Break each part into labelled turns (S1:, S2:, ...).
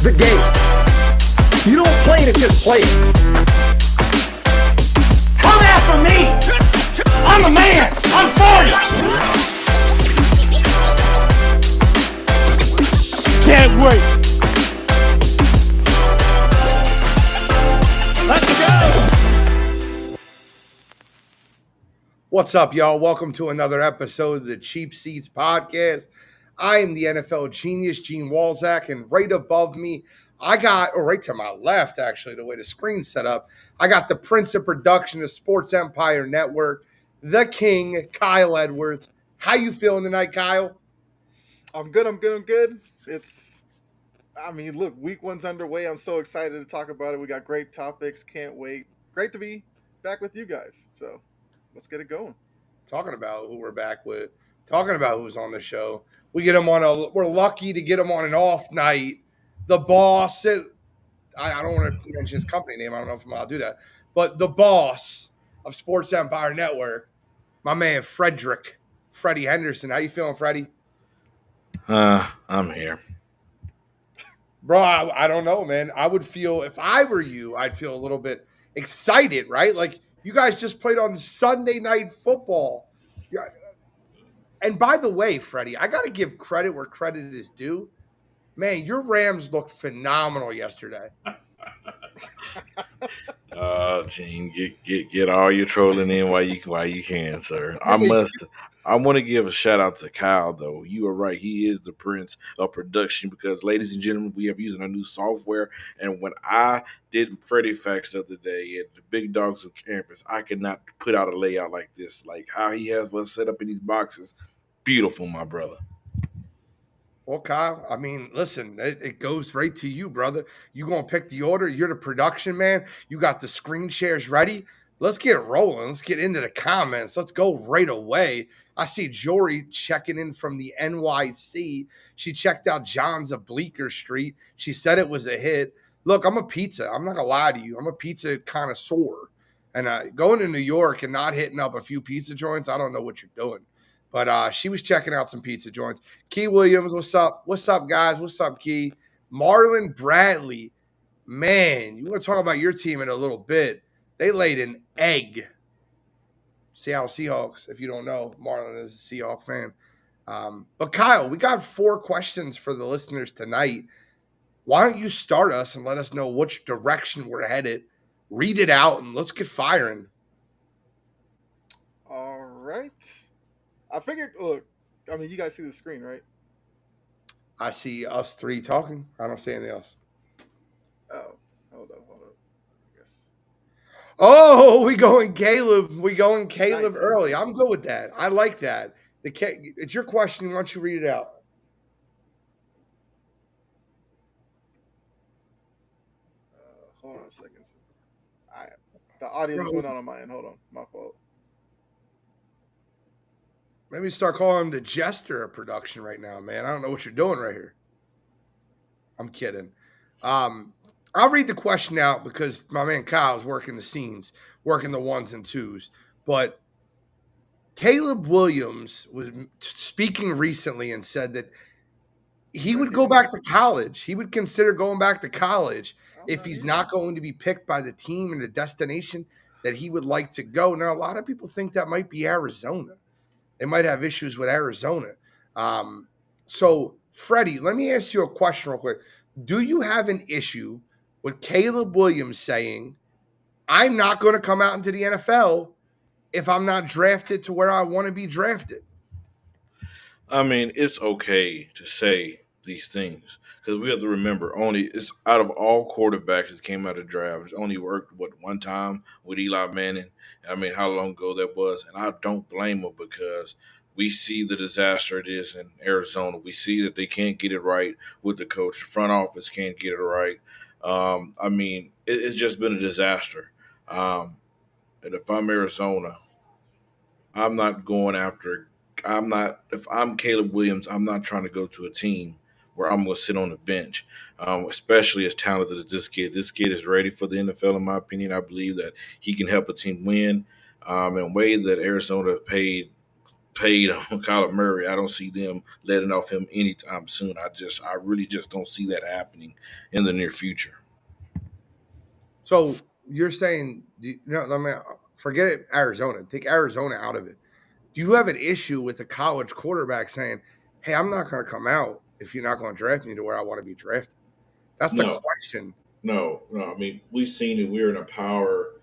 S1: the game. You don't play it, just play it. Come after me! I'm a man! I'm 40! Can't wait! Let's go!
S2: What's up, y'all? Welcome to another episode of the Cheap Seats Podcast. I am the NFL genius, Gene Walzak, and right above me, right to my left, actually, the way the screen's set up, I got the Prince of Production of Sports Empire Network, the King, Kyle Edwards. How you feeling tonight, Kyle?
S3: I'm good. Look, week one's underway. I'm so excited to talk about it. We got great topics. Can't wait. Great to be back with you guys. So let's get it going.
S2: Talking about who we're back with, talking about who's on the show. We're lucky to get him on an off night. The boss, I don't want to mention his company name. I don't know if I'm allowed to do that. But the boss of Sports Empire Network, my man Freddie Henderson. How you feeling, Freddie?
S4: I'm here.
S2: Bro, I don't know, man. I would feel, if I were you, I'd feel a little bit excited, right? Like, you guys just played on Sunday Night Football. Yeah. And by the way, Freddie, I got to give credit where credit is due. Man, your Rams looked phenomenal yesterday.
S4: Gene, get all your trolling in while you can, sir. I want to give a shout out to Kyle, though. You are right. He is the prince of production because, ladies and gentlemen, we are using a new software. And when I did Freddie Facts the other day at the Big Dogs of Campus, I could not put out a layout like this. Like how he has us set up in these boxes. Beautiful, my brother.
S2: Well, Kyle, I mean, listen, it goes right to you, brother. You going to pick the order. You're the production man. You got the screen shares ready. Let's get rolling. Let's get into the comments. Let's go right away. I see Jory checking in from the NYC. She checked out John's of Bleecker Street. She said it was a hit. Look, I'm a pizza. I'm not going to lie to you. I'm a pizza connoisseur. And going to New York and not hitting up a few pizza joints, I don't know what you're doing. But she was checking out some pizza joints. Key Williams, what's up? What's up, guys? What's up, Key? Marlon Bradley. Man, you want to talk about your team in a little bit. They laid an egg. Seattle Seahawks, if you don't know, Marlon is a Seahawk fan. But Kyle, we got 4 questions for the listeners tonight. Why don't you start us and let us know which direction we're headed? Read it out and let's get firing.
S3: All right. I figured, look, I mean, you guys see the screen, right?
S2: I see us 3 talking. I don't see anything else.
S3: Oh, hold up. I guess.
S2: Oh, we going Caleb. Nice. Early. I'm good with that. I like that. It's your question. Why don't you read it out?
S3: Hold on a second. The audio just went on my end. Hold on. My fault.
S2: Maybe start calling him the jester of production right now, man. I don't know what you're doing right here. I'm kidding. I'll read the question out because my man Kyle's working the scenes, working the 1s and 2s. But Caleb Williams was speaking recently and said that he would go back to college. He would consider going back to college if he's not going to be picked by the team and the destination that he would like to go. Now, a lot of people think that might be Arizona. They might have issues with Arizona. So, Freddie, let me ask you a question real quick. Do you have an issue with Caleb Williams saying, I'm not going to come out into the NFL if I'm not drafted to where I want to be drafted?
S4: I mean, it's okay to say these things because we have to remember it's out of all quarterbacks that came out of the draft, it's only worked one time with Eli Manning. I mean, how long ago that was, and I don't blame him because we see the disaster it is in Arizona. We see that they can't get it right with the coach. The front office can't get it right. I mean, it's just been a disaster. And if I'm Arizona, I'm not going after. If I'm Caleb Williams, I'm not trying to go to a team where I'm going to sit on the bench, especially as talented as this kid. This kid is ready for the NFL, in my opinion. I believe that he can help a team win in a way that Arizona paid paid on Kyler Murray. I don't see them letting off him anytime soon. I really just don't see that happening in the near future.
S2: So you're saying, let me forget it, Arizona. Take Arizona out of it. Do you have an issue with a college quarterback saying, "Hey, I'm not going to come out if you're not going to draft me to where I want to be drafted"? That's the
S4: No,
S2: question.
S4: no. I mean, we've seen it. We are in a player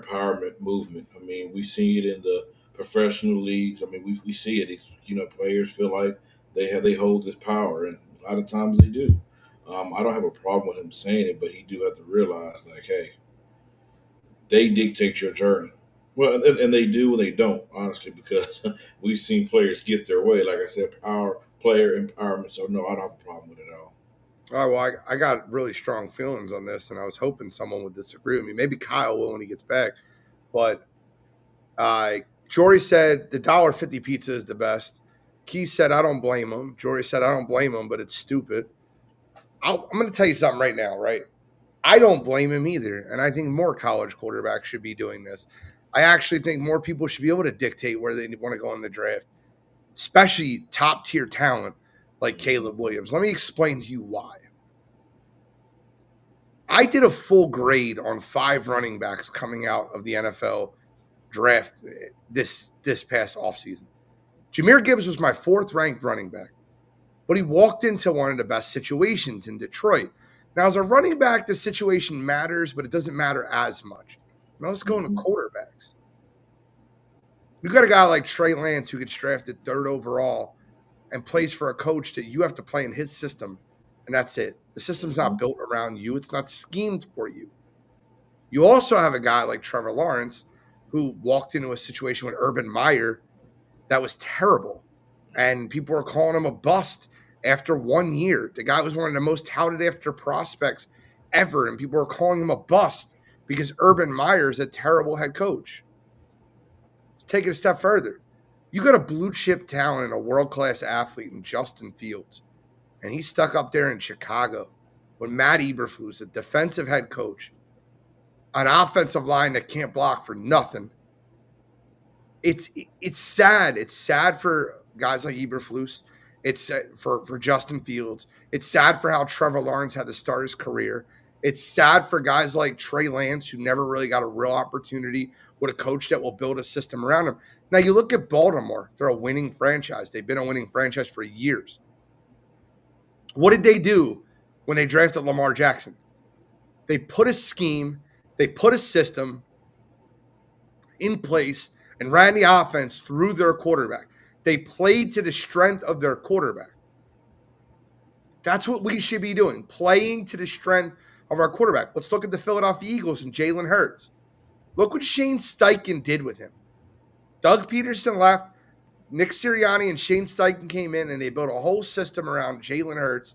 S4: empowerment movement. I mean, we see it in the professional leagues. I mean, we see it. These players feel like they hold this power, and a lot of times they do. I don't have a problem with him saying it, but he do have to realize, like, hey, they dictate your journey. Well, and they do and they don't, honestly, because we've seen players get their way. Like I said, player empowerment. So no, I don't have a problem with it at all.
S2: All right, well, I got really strong feelings on this, and I was hoping someone would disagree with me. Maybe Kyle will when he gets back. But Jory said the $1.50 pizza is the best. Keith said, I don't blame him. Jory said, I don't blame him, but it's stupid. I'm going to tell you something right now, right? I don't blame him either. And I think more college quarterbacks should be doing this. I actually think more people should be able to dictate where they want to go in the draft, especially top tier talent like Caleb Williams. Let me explain to you why. I did a full grade on 5 running backs coming out of the NFL draft this past offseason. Jahmyr Gibbs was my 4th ranked running back, but he walked into one of the best situations in Detroit. Now, as a running back, the situation matters, but it doesn't matter as much. Now, let's go into quarterbacks. You got a guy like Trey Lance who gets drafted 3rd overall and plays for a coach that you have to play in his system, and that's it. The system's not built around you. It's not schemed for you. You also have a guy like Trevor Lawrence who walked into a situation with Urban Meyer that was terrible, and people were calling him a bust after 1 year. The guy was one of the most touted after prospects ever, and people were calling him a bust because Urban Meyer is a terrible head coach. Let's take it a step further. You got a blue chip talent and a world-class athlete in Justin Fields, and he's stuck up there in Chicago with Matt Eberflus, a defensive head coach, an offensive line that can't block for nothing. It's sad. It's sad for guys like Eberflus. It's for Justin Fields. It's sad for how Trevor Lawrence had to start his career. It's sad for guys like Trey Lance, who never really got a real opportunity with a coach that will build a system around him. Now, you look at Baltimore. They're a winning franchise. They've been a winning franchise for years. What did they do when they drafted Lamar Jackson? They put a scheme, they put a system in place and ran the offense through their quarterback. They played to the strength of their quarterback. That's what we should be doing, playing to the strength of our quarterback. Let's look at the Philadelphia Eagles and Jalen Hurts. Look what Shane Steichen did with him. Doug Peterson left. Nick Sirianni and Shane Steichen came in, and they built a whole system around Jalen Hurts.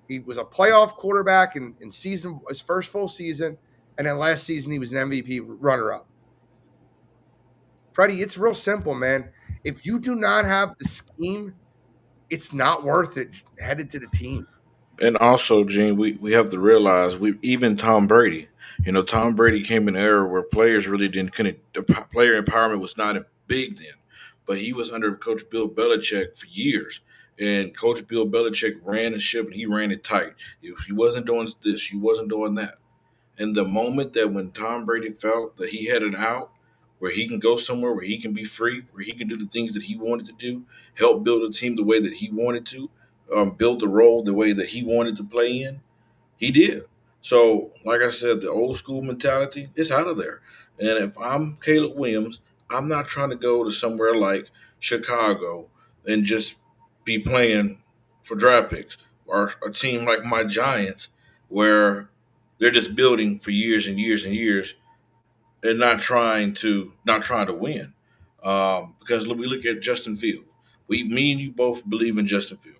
S2: He was a playoff quarterback in his first full season, and then last season he was an MVP runner-up. Freddie, it's real simple, man. If you do not have the scheme, it's not worth it headed to the team.
S4: And also, Gene, we have to realize even Tom Brady. Tom Brady came in an era where players really couldn't. The player empowerment was not big then, but he was under Coach Bill Belichick for years, and Coach Bill Belichick ran the ship and he ran it tight. If he wasn't doing this, he wasn't doing that. And the moment that when Tom Brady felt that he had an out, where he can go somewhere where he can be free, where he can do the things that he wanted to do, help build a team the way that he wanted to, build the role the way that he wanted to play in, he did. So, like I said, the old school mentality is out of there. And if I'm Caleb Williams, I'm not trying to go to somewhere like Chicago and just be playing for draft picks, or a team like my Giants where they're just building for years and years and years and not trying to win. Because we look at Justin Field. Me and you both believe in Justin Field.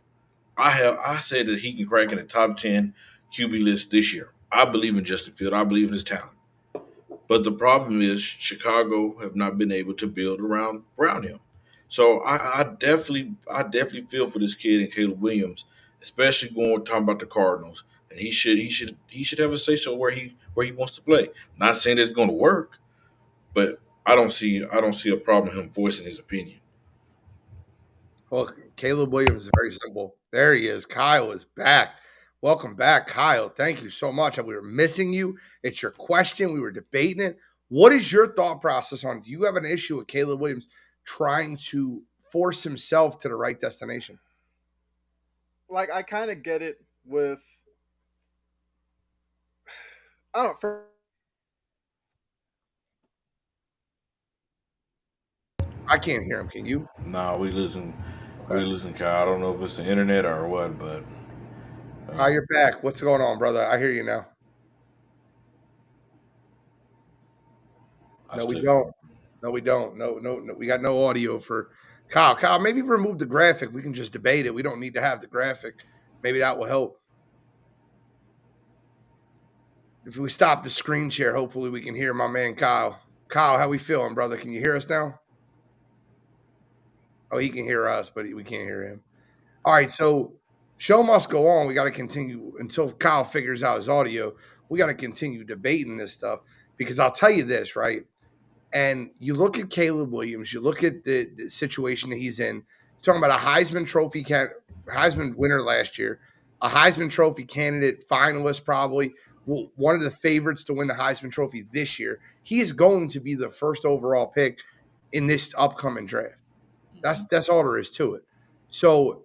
S4: I said that he can crack in the top 10 QB list this year. I believe in Justin Field. I believe in his talent. But the problem is Chicago have not been able to build around him. So I definitely feel for this kid and Caleb Williams, especially talking about the Cardinals. And he should have a say so where he wants to play. Not saying it's going to work, but I don't see a problem in him voicing his opinion.
S2: Well, Caleb Williams is very simple. There he is. Kyle is back. Welcome back, Kyle. Thank you so much. We were missing you. It's your question. We were debating it. What is your thought process on? Do you have an issue with Caleb Williams trying to force himself to the right destination?
S3: Like, I kind of get it with, I don't know.
S2: I can't hear him. Can you?
S4: No, we losing,
S2: Okay.
S4: Kyle. I don't know if it's the internet or what, but
S2: You're back. What's going on, brother? I hear you now.
S4: I
S2: No, we
S4: still,
S2: don't. No, we don't. No. We got no audio for Kyle. Kyle, maybe remove the graphic. We can just debate it. We don't need to have the graphic. Maybe that will help. If we stop the screen share, hopefully we can hear my man Kyle. Kyle, how we feeling, brother? Can you hear us now? Oh, he can hear us, but we can't hear him. All right, so show must go on. We got to continue until Kyle figures out his audio. We got to continue debating this stuff because I'll tell you this, right? And you look at Caleb Williams, you look at the situation that he's in. You're talking about a Heisman winner last year, a Heisman Trophy candidate, finalist, probably one of the favorites to win the Heisman Trophy this year. He is going to be the first overall pick in this upcoming draft. That's all there is to it. So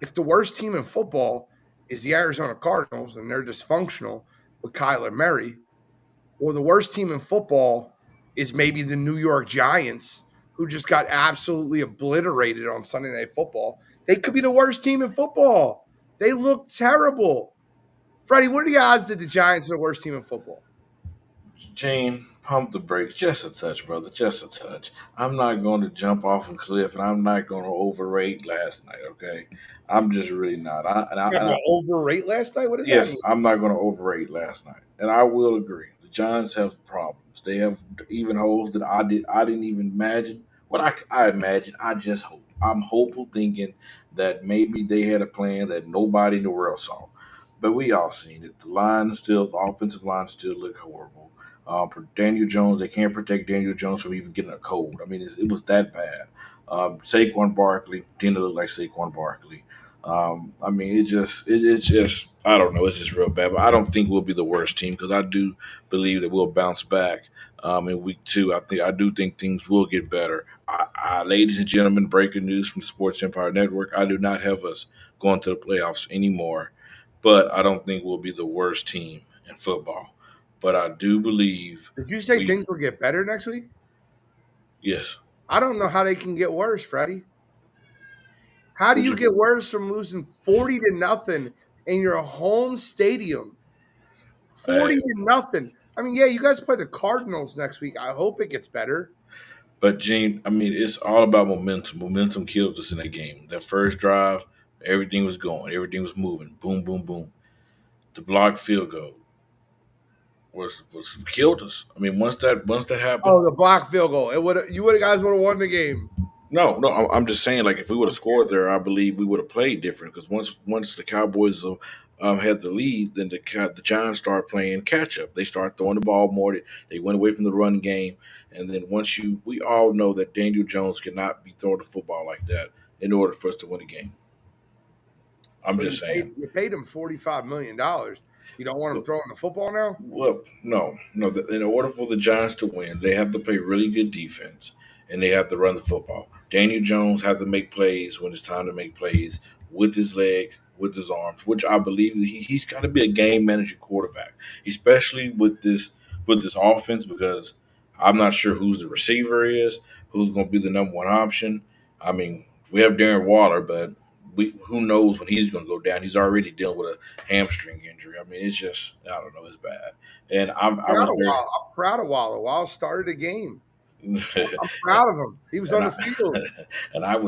S2: if the worst team in football is the Arizona Cardinals and they're dysfunctional with Kyler Murray, or the worst team in football is maybe the New York Giants, who just got absolutely obliterated on Sunday Night Football, they could be the worst team in football. They look terrible. Freddie, what are the odds that the Giants are the worst team in football?
S4: Gene, pump the brakes just a touch, brother, just a touch. I'm not going to jump off a cliff, and I'm not going to overrate last night. Okay, I'm just really not.
S2: Not going to overrate last night? What does that
S4: Yes,
S2: mean?
S4: I'm not going to overrate last night, and I will agree. The Giants have problems. They have even holes that I didn't even imagine. What I imagined, I just hope. I'm hopeful, thinking that maybe they had a plan that nobody in the world saw, but we all seen it. The offensive line still look horrible. For Daniel Jones, they can't protect Daniel Jones from even getting a cold. I mean, it was that bad. Saquon Barkley didn't look like Saquon Barkley. I mean, it's just I don't know. It's just real bad. But I don't think we'll be the worst team because I do believe that we'll bounce back in week 2. I do think things will get better. Ladies and gentlemen, breaking news from the Sports Empire Network: I do not have us going to the playoffs anymore, but I don't think we'll be the worst team in football. But I do believe.
S2: Did you say things will get better next week?
S4: Yes.
S2: I don't know how they can get worse, Freddie. How do you get worse from losing 40-0 in your home stadium? 40-0. I mean, yeah, you guys play the Cardinals next week. I hope it gets better.
S4: But Gene, I mean, it's all about momentum. Momentum killed us in that game. That first drive, everything was going, everything was moving. Boom, boom, boom. The blocked field goal was killed us. I mean, once that happened.
S2: Oh, the block field goal. You would guys would have won the game.
S4: No, I'm just saying, like, if we would have scored there, I believe we would have played different. Because once the Cowboys had the lead, then the Giants started playing catch up. They started throwing the ball more. They went away from the run game, and then we all know that Daniel Jones cannot be throwing the football like that in order for us to win a game. I'm just saying.
S2: You paid him $45 million. You don't want him throwing the football now?
S4: Well, no. In order for the Giants to win, they have to play really good defense, and they have to run the football. Daniel Jones has to make plays when it's time to make plays with his legs, with his arms, which I believe that he's got to be a game manager quarterback, especially with this offense, because I'm not sure who's the receiver is, who's going to be the number one option. I mean, we have Darren Waller, but who knows when he's going to go down? He's already dealing with a hamstring injury. I mean, it's just I don't know, it's bad. And I'm
S2: proud of Waller. Waller started a game. I'm proud of him. He was on the field.
S4: And I'm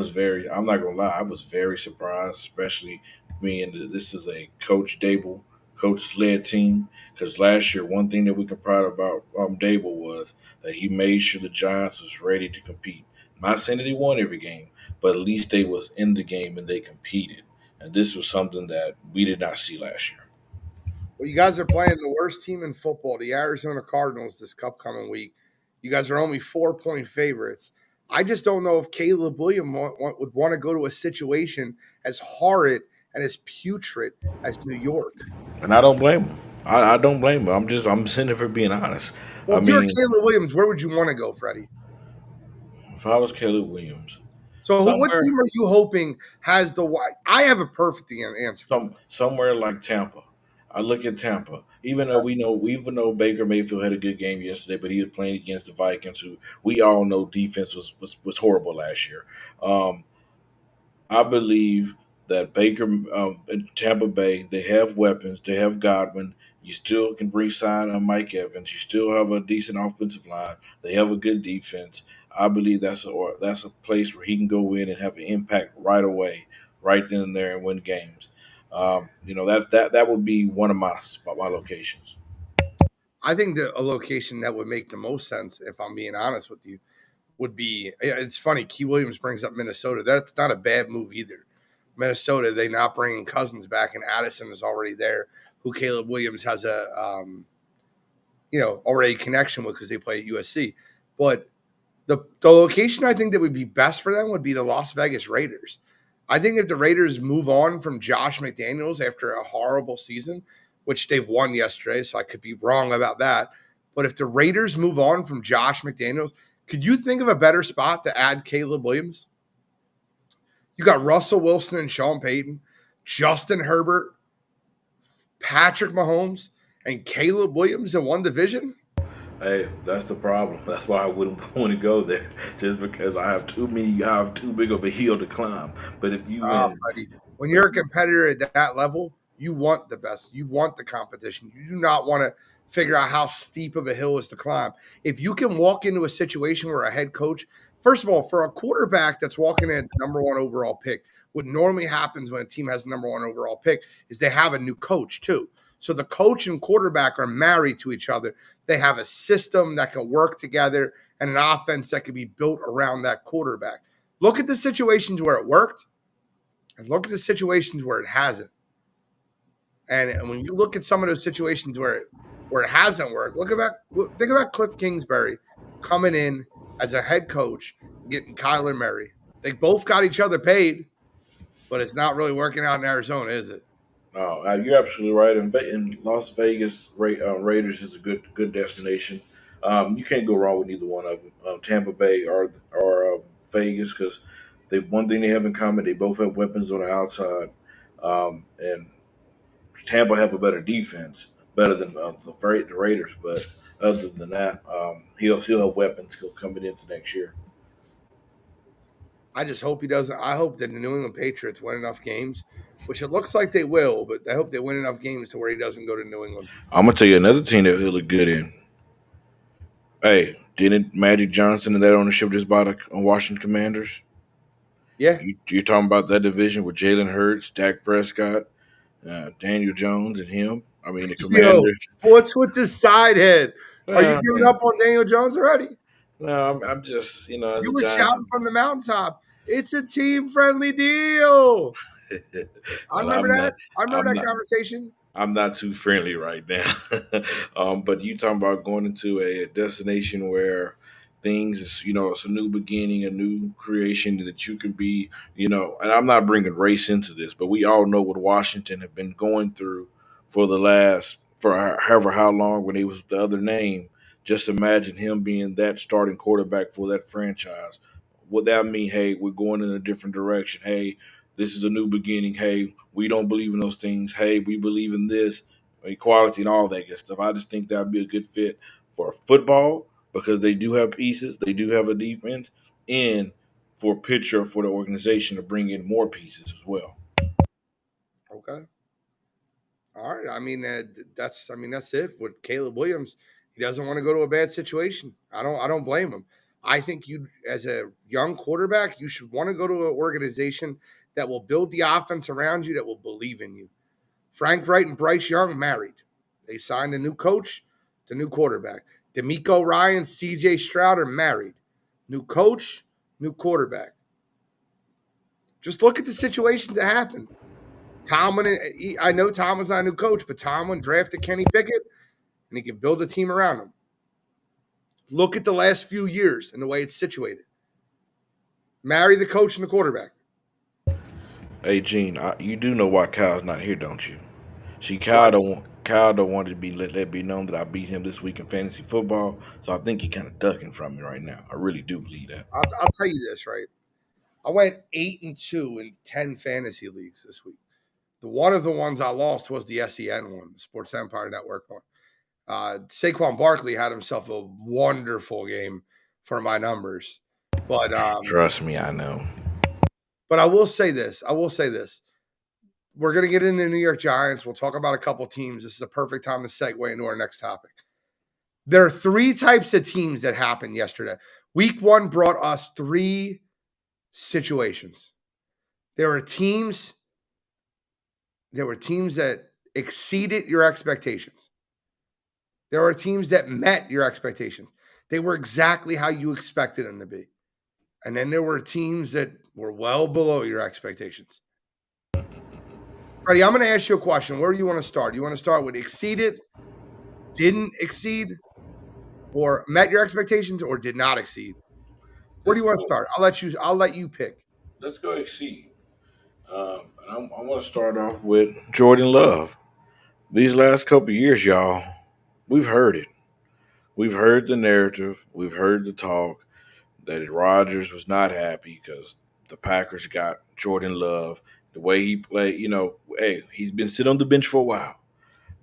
S4: not going to lie, I was very surprised, especially being this is a Coach Dable, coach-led team. Because last year, one thing that we can proud about Dable was that he made sure the Giants was ready to compete. I'm not saying that they won every game, but at least they was in the game and they competed. And this was something that we did not see last year.
S2: Well, you guys are playing the worst team in football, the Arizona Cardinals, this upcoming week. You guys are only 4-point favorites. I just don't know if Caleb Williams would want to go to a situation as horrid and as putrid as New York.
S4: And I don't blame him. I don't blame him. I'm sitting there for being honest.
S2: Well,
S4: I
S2: if you're
S4: mean,
S2: Caleb Williams, where would you want to go, Freddie?
S4: if I was Caleb Williams,
S2: So, what
S4: somewhere,
S2: team are you hoping has the? I have a perfect answer.
S4: somewhere like Tampa. I look at Tampa, even though Baker Mayfield had a good game yesterday, but he was playing against the Vikings, who we all know defense was horrible last year. Um, I believe that Baker in Tampa Bay, they have weapons. They have Godwin. You still can re-sign on Mike Evans. You still have a decent offensive line. They have a good defense. I believe that's a place where he can go in and have an impact right away, right then and there, and win games. That would be one of my locations.
S2: I think that a location that would make the most sense, if I'm being honest with you, would be. It's funny. Key Williams brings up Minnesota. That's not a bad move either. Minnesota, they not bringing Cousins back, and Addison is already there, who Caleb Williams has a already a connection with because they play at USC. But the location I think that would be best for them would be the Las Vegas Raiders. I think if the Raiders move on from Josh McDaniels after a horrible season, which they've won yesterday, so I could be wrong about that. But if the Raiders move on from Josh McDaniels, could you think of a better spot to add Caleb Williams? You got Russell Wilson and Sean Payton, Justin Herbert, Patrick Mahomes, and Caleb Williams in one division?
S4: Hey, that's the problem. That's why I wouldn't want to go there, just because I have too big of a hill to climb. But if you win,
S2: Freddie, when you're a competitor at that level, you want the best. You want the competition. You do not want to figure out how steep of a hill is to climb. If you can walk into a situation where a head coach, first of all, for a quarterback that's walking in number one overall pick, what normally happens when a team has the number one overall pick is they have a new coach too. So the coach and quarterback are married to each other. They have a system that can work together and an offense that can be built around that quarterback. Look at the situations where it worked and look at the situations where it hasn't. And when you look at some of those situations where it hasn't worked, think about Cliff Kingsbury coming in as a head coach, getting Kyler Murray. They both got each other paid, but it's not really working out in Arizona, is it?
S4: no, you're absolutely right. In Las Vegas, Raiders is a good destination. You can't go wrong with either one of them, Tampa Bay or Vegas, because one thing they have in common, they both have weapons on the outside, and Tampa have a better defense, better than the Raiders. But other than that, he'll have weapons coming into next year.
S2: I just hope he doesn't. I hope that the New England Patriots win enough games, which it looks like they will, but I hope they win enough games to where he doesn't go to New England.
S4: I'm gonna tell you another team that he'll look good in. Hey, didn't Magic Johnson and that ownership just buy the Washington Commanders?
S2: Yeah.
S4: You're talking about that division with Jalen Hurts, Dak Prescott, Daniel Jones, and him. I mean, the Commanders.
S2: What's with the side head? Are you giving up on Daniel Jones already?
S4: No, I'm just, as
S2: You
S4: a
S2: were
S4: Giants,
S2: shouting from the mountaintop. It's a team-friendly deal. I remember that. I remember that conversation.
S4: I'm not too friendly right now. But you talking about going into a destination where things is, it's a new beginning, a new creation that you can be, and I'm not bringing race into this, but we all know what Washington have been going through for however how long when he was the other name. Just imagine him being that starting quarterback for that franchise. Would that mean, hey, we're going in a different direction? Hey, this is a new beginning. Hey, we don't believe in those things. Hey, we believe in this, equality and all that good stuff. I just think that would be a good fit for football because they do have pieces. They do have a defense. And for a pitcher for the organization to bring in more pieces as well.
S2: Okay. All right. I mean, that's it with Caleb Williams. He doesn't want to go to a bad situation. I don't blame him. I think you, as a young quarterback, you should want to go to an organization that will build the offense around you, that will believe in you. Frank Wright and Bryce Young married. They signed a new coach, the new quarterback. D'Amico Ryan, C.J. Stroud are married. New coach, new quarterback. Just look at the situations that happened. Tomlin, I know Tomlin's not a new coach, but Tomlin drafted Kenny Pickett, and he can build a team around him. Look at the last few years and the way it's situated. Marry the coach and the quarterback.
S4: Hey, Gene, you do know why Kyle's not here, don't you? See,
S2: Why?
S4: Kyle don't want to be let be known that I beat him this week in fantasy football, so I think he kind of ducking from me right now. I really do believe that.
S2: I'll tell you this, right? I went 8-2 in 10 fantasy leagues this week. One of the ones I lost was the SEN one, the Sports Empire Network one. Saquon Barkley had himself a wonderful game for my numbers. But
S4: Trust me, I know.
S2: But I will say this. We're going to get into the New York Giants. We'll talk about a couple teams. This is a perfect time to segue into our next topic. There are 3 types of teams that happened yesterday. Week 1 brought us 3 situations. There were teams that exceeded your expectations. There are teams that met your expectations. They were exactly how you expected them to be. And then there were teams that were well below your expectations. Freddie, I'm going to ask you a question. Where do you want to start? Do you want to start with exceeded, didn't exceed, or met your expectations, or did not exceed? Where do you want to start? I'll let you pick.
S4: Let's go exceed. And I want to start off with Jordan Love. These last couple of years, y'all, we've heard it. We've heard the narrative. We've heard the talk that Rodgers was not happy because the Packers got Jordan Love. The way he played, hey, he's been sitting on the bench for a while.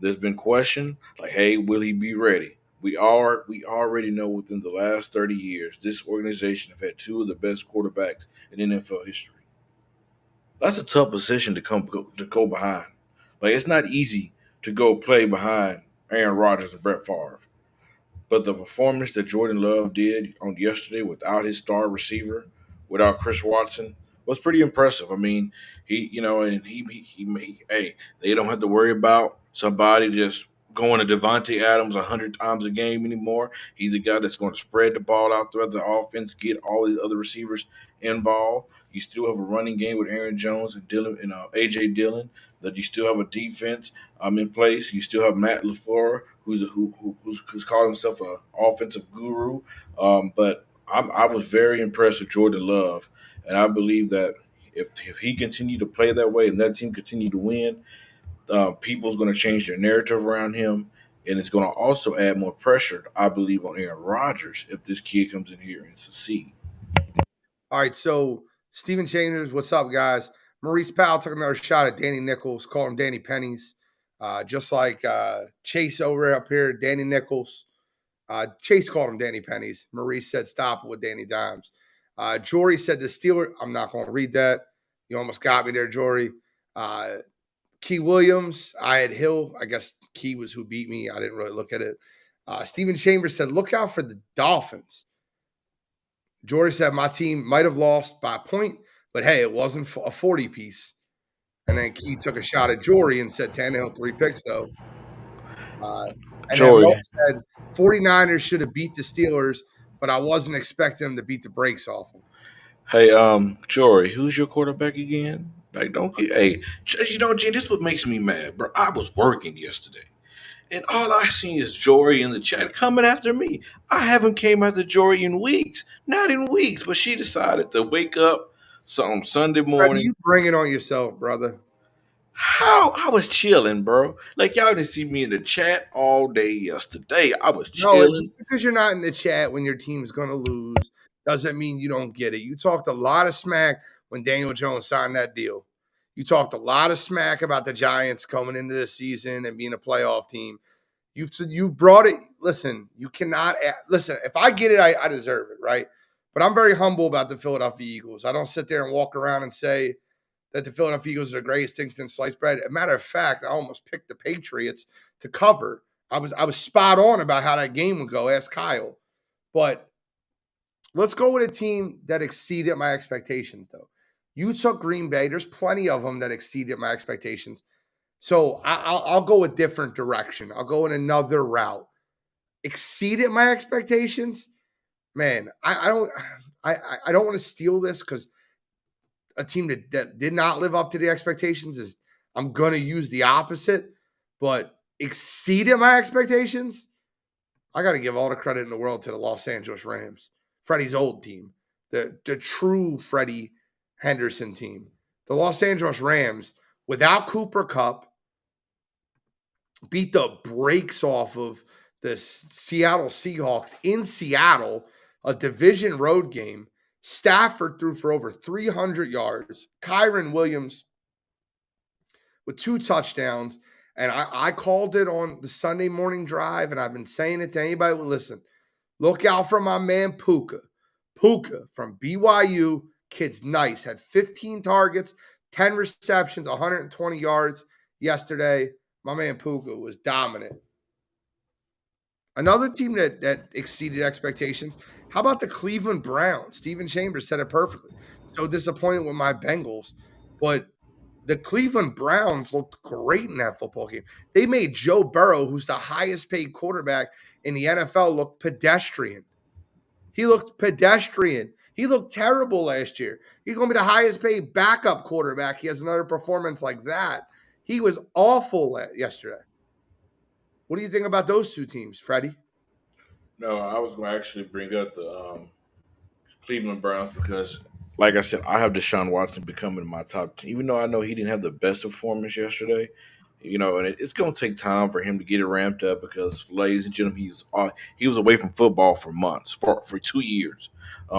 S4: There's been question like, hey, will he be ready? We already know within the last 30 years, this organization have had 2 of the best quarterbacks in NFL history. That's a tough position to go behind. Like, it's not easy to go play behind Aaron Rodgers and Brett Favre. But the performance that Jordan Love did on yesterday without his star receiver, without Chris Watson, was pretty impressive. I mean, hey, they don't have to worry about somebody just going to Devontae Adams 100 times a game anymore. He's a guy that's going to spread the ball out throughout the offense, get all these other receivers involved. You still have a running game with Aaron Jones and Dylan and AJ Dillon. That you still have a defense in place. You still have Matt LaFleur, who's called himself an offensive guru. But I was very impressed with Jordan Love, and I believe that if he continued to play that way and that team continued to win, people's going to change their narrative around him, and it's going to also add more pressure, I believe, on Aaron Rodgers if this kid comes in here and succeed.
S2: All right, so Steven Chambers, what's up, guys? Maurice Powell took another shot at Danny Nichols, called him Danny Pennies. Just like Chase over up here, Danny Nichols. Chase called him Danny Pennies. Maurice said stop it with Danny Dimes. Jory said the Steelers. I'm not going to read that. You almost got me there, Jory. Key Williams. I had Hill. I guess Key was who beat me. I didn't really look at it. Steven Chambers said, look out for the Dolphins. Jory said my team might have lost by a point, but hey, it wasn't a 40 piece. And then Key took a shot at Jory and said Tannehill 3 picks, though. And
S4: Jory
S2: then Mo said 49ers should have beat the Steelers, but I wasn't expecting them to beat the brakes off them.
S4: Hey, Jory, who's your quarterback again? Like, don't get, hey, Gene, this is what makes me mad, bro. I was working yesterday, and all I seen is Jory in the chat coming after me. I haven't came after Jory in weeks, not in weeks, but she decided to wake up on Sunday morning.
S2: You bring it on yourself, brother.
S4: How? I was chilling, bro. Like, y'all didn't see me in the chat all day yesterday. I was chilling.
S2: No, just because you're not in the chat when your team's going to lose doesn't mean you don't get it. You talked a lot of smack when Daniel Jones signed that deal. You talked a lot of smack about the Giants coming into the season and being a playoff team. You've brought it. Listen, you cannot listen. If I get it, I deserve it, right? But I'm very humble about the Philadelphia Eagles. I don't sit there and walk around and say that the Philadelphia Eagles are the greatest thing since sliced bread. As a matter of fact, I almost picked the Patriots to cover. I was spot on about how that game would go. Ask Kyle. But let's go with a team that exceeded my expectations, though. You took Green Bay. There's plenty of them that exceeded my expectations. So I'll go a different direction. I'll go in another route. Exceeded my expectations? Man, I don't want to steal this because a team that did not live up to the expectations is I'm going to use the opposite, but exceeded my expectations. I got to give all the credit in the world to the Los Angeles Rams, Freddie's old team, the true Freddie Henderson team. The Los Angeles Rams, without Cooper Kupp, beat the brakes off of the Seattle Seahawks in Seattle, a division road game. Stafford threw for over 300 yards. Kyren Williams with 2 touchdowns. And I called it on the Sunday morning drive, and I've been saying it to anybody who will listen. Look out for my man Puka. Puka from BYU, kid's nice. Had 15 targets, 10 receptions, 120 yards yesterday. My man Puka was dominant. Another team that exceeded expectations. How about the Cleveland Browns? Steven Chambers said it perfectly. So disappointed with my Bengals, but the Cleveland Browns looked great in that football game. They made Joe Burrow, who's the highest paid quarterback in the NFL, look pedestrian. He looked pedestrian. He looked terrible last year. He's going to be the highest paid backup quarterback. He has another performance like that. He was awful yesterday. What do you think about those two teams, Freddie?
S4: No, I was going to actually bring up the Cleveland Browns because, like I said, I have Deshaun Watson becoming my top 10, even though I know he didn't have the best performance yesterday. And it's going to take time for him to get it ramped up because, ladies and gentlemen, he was away from football for months, for 2 years,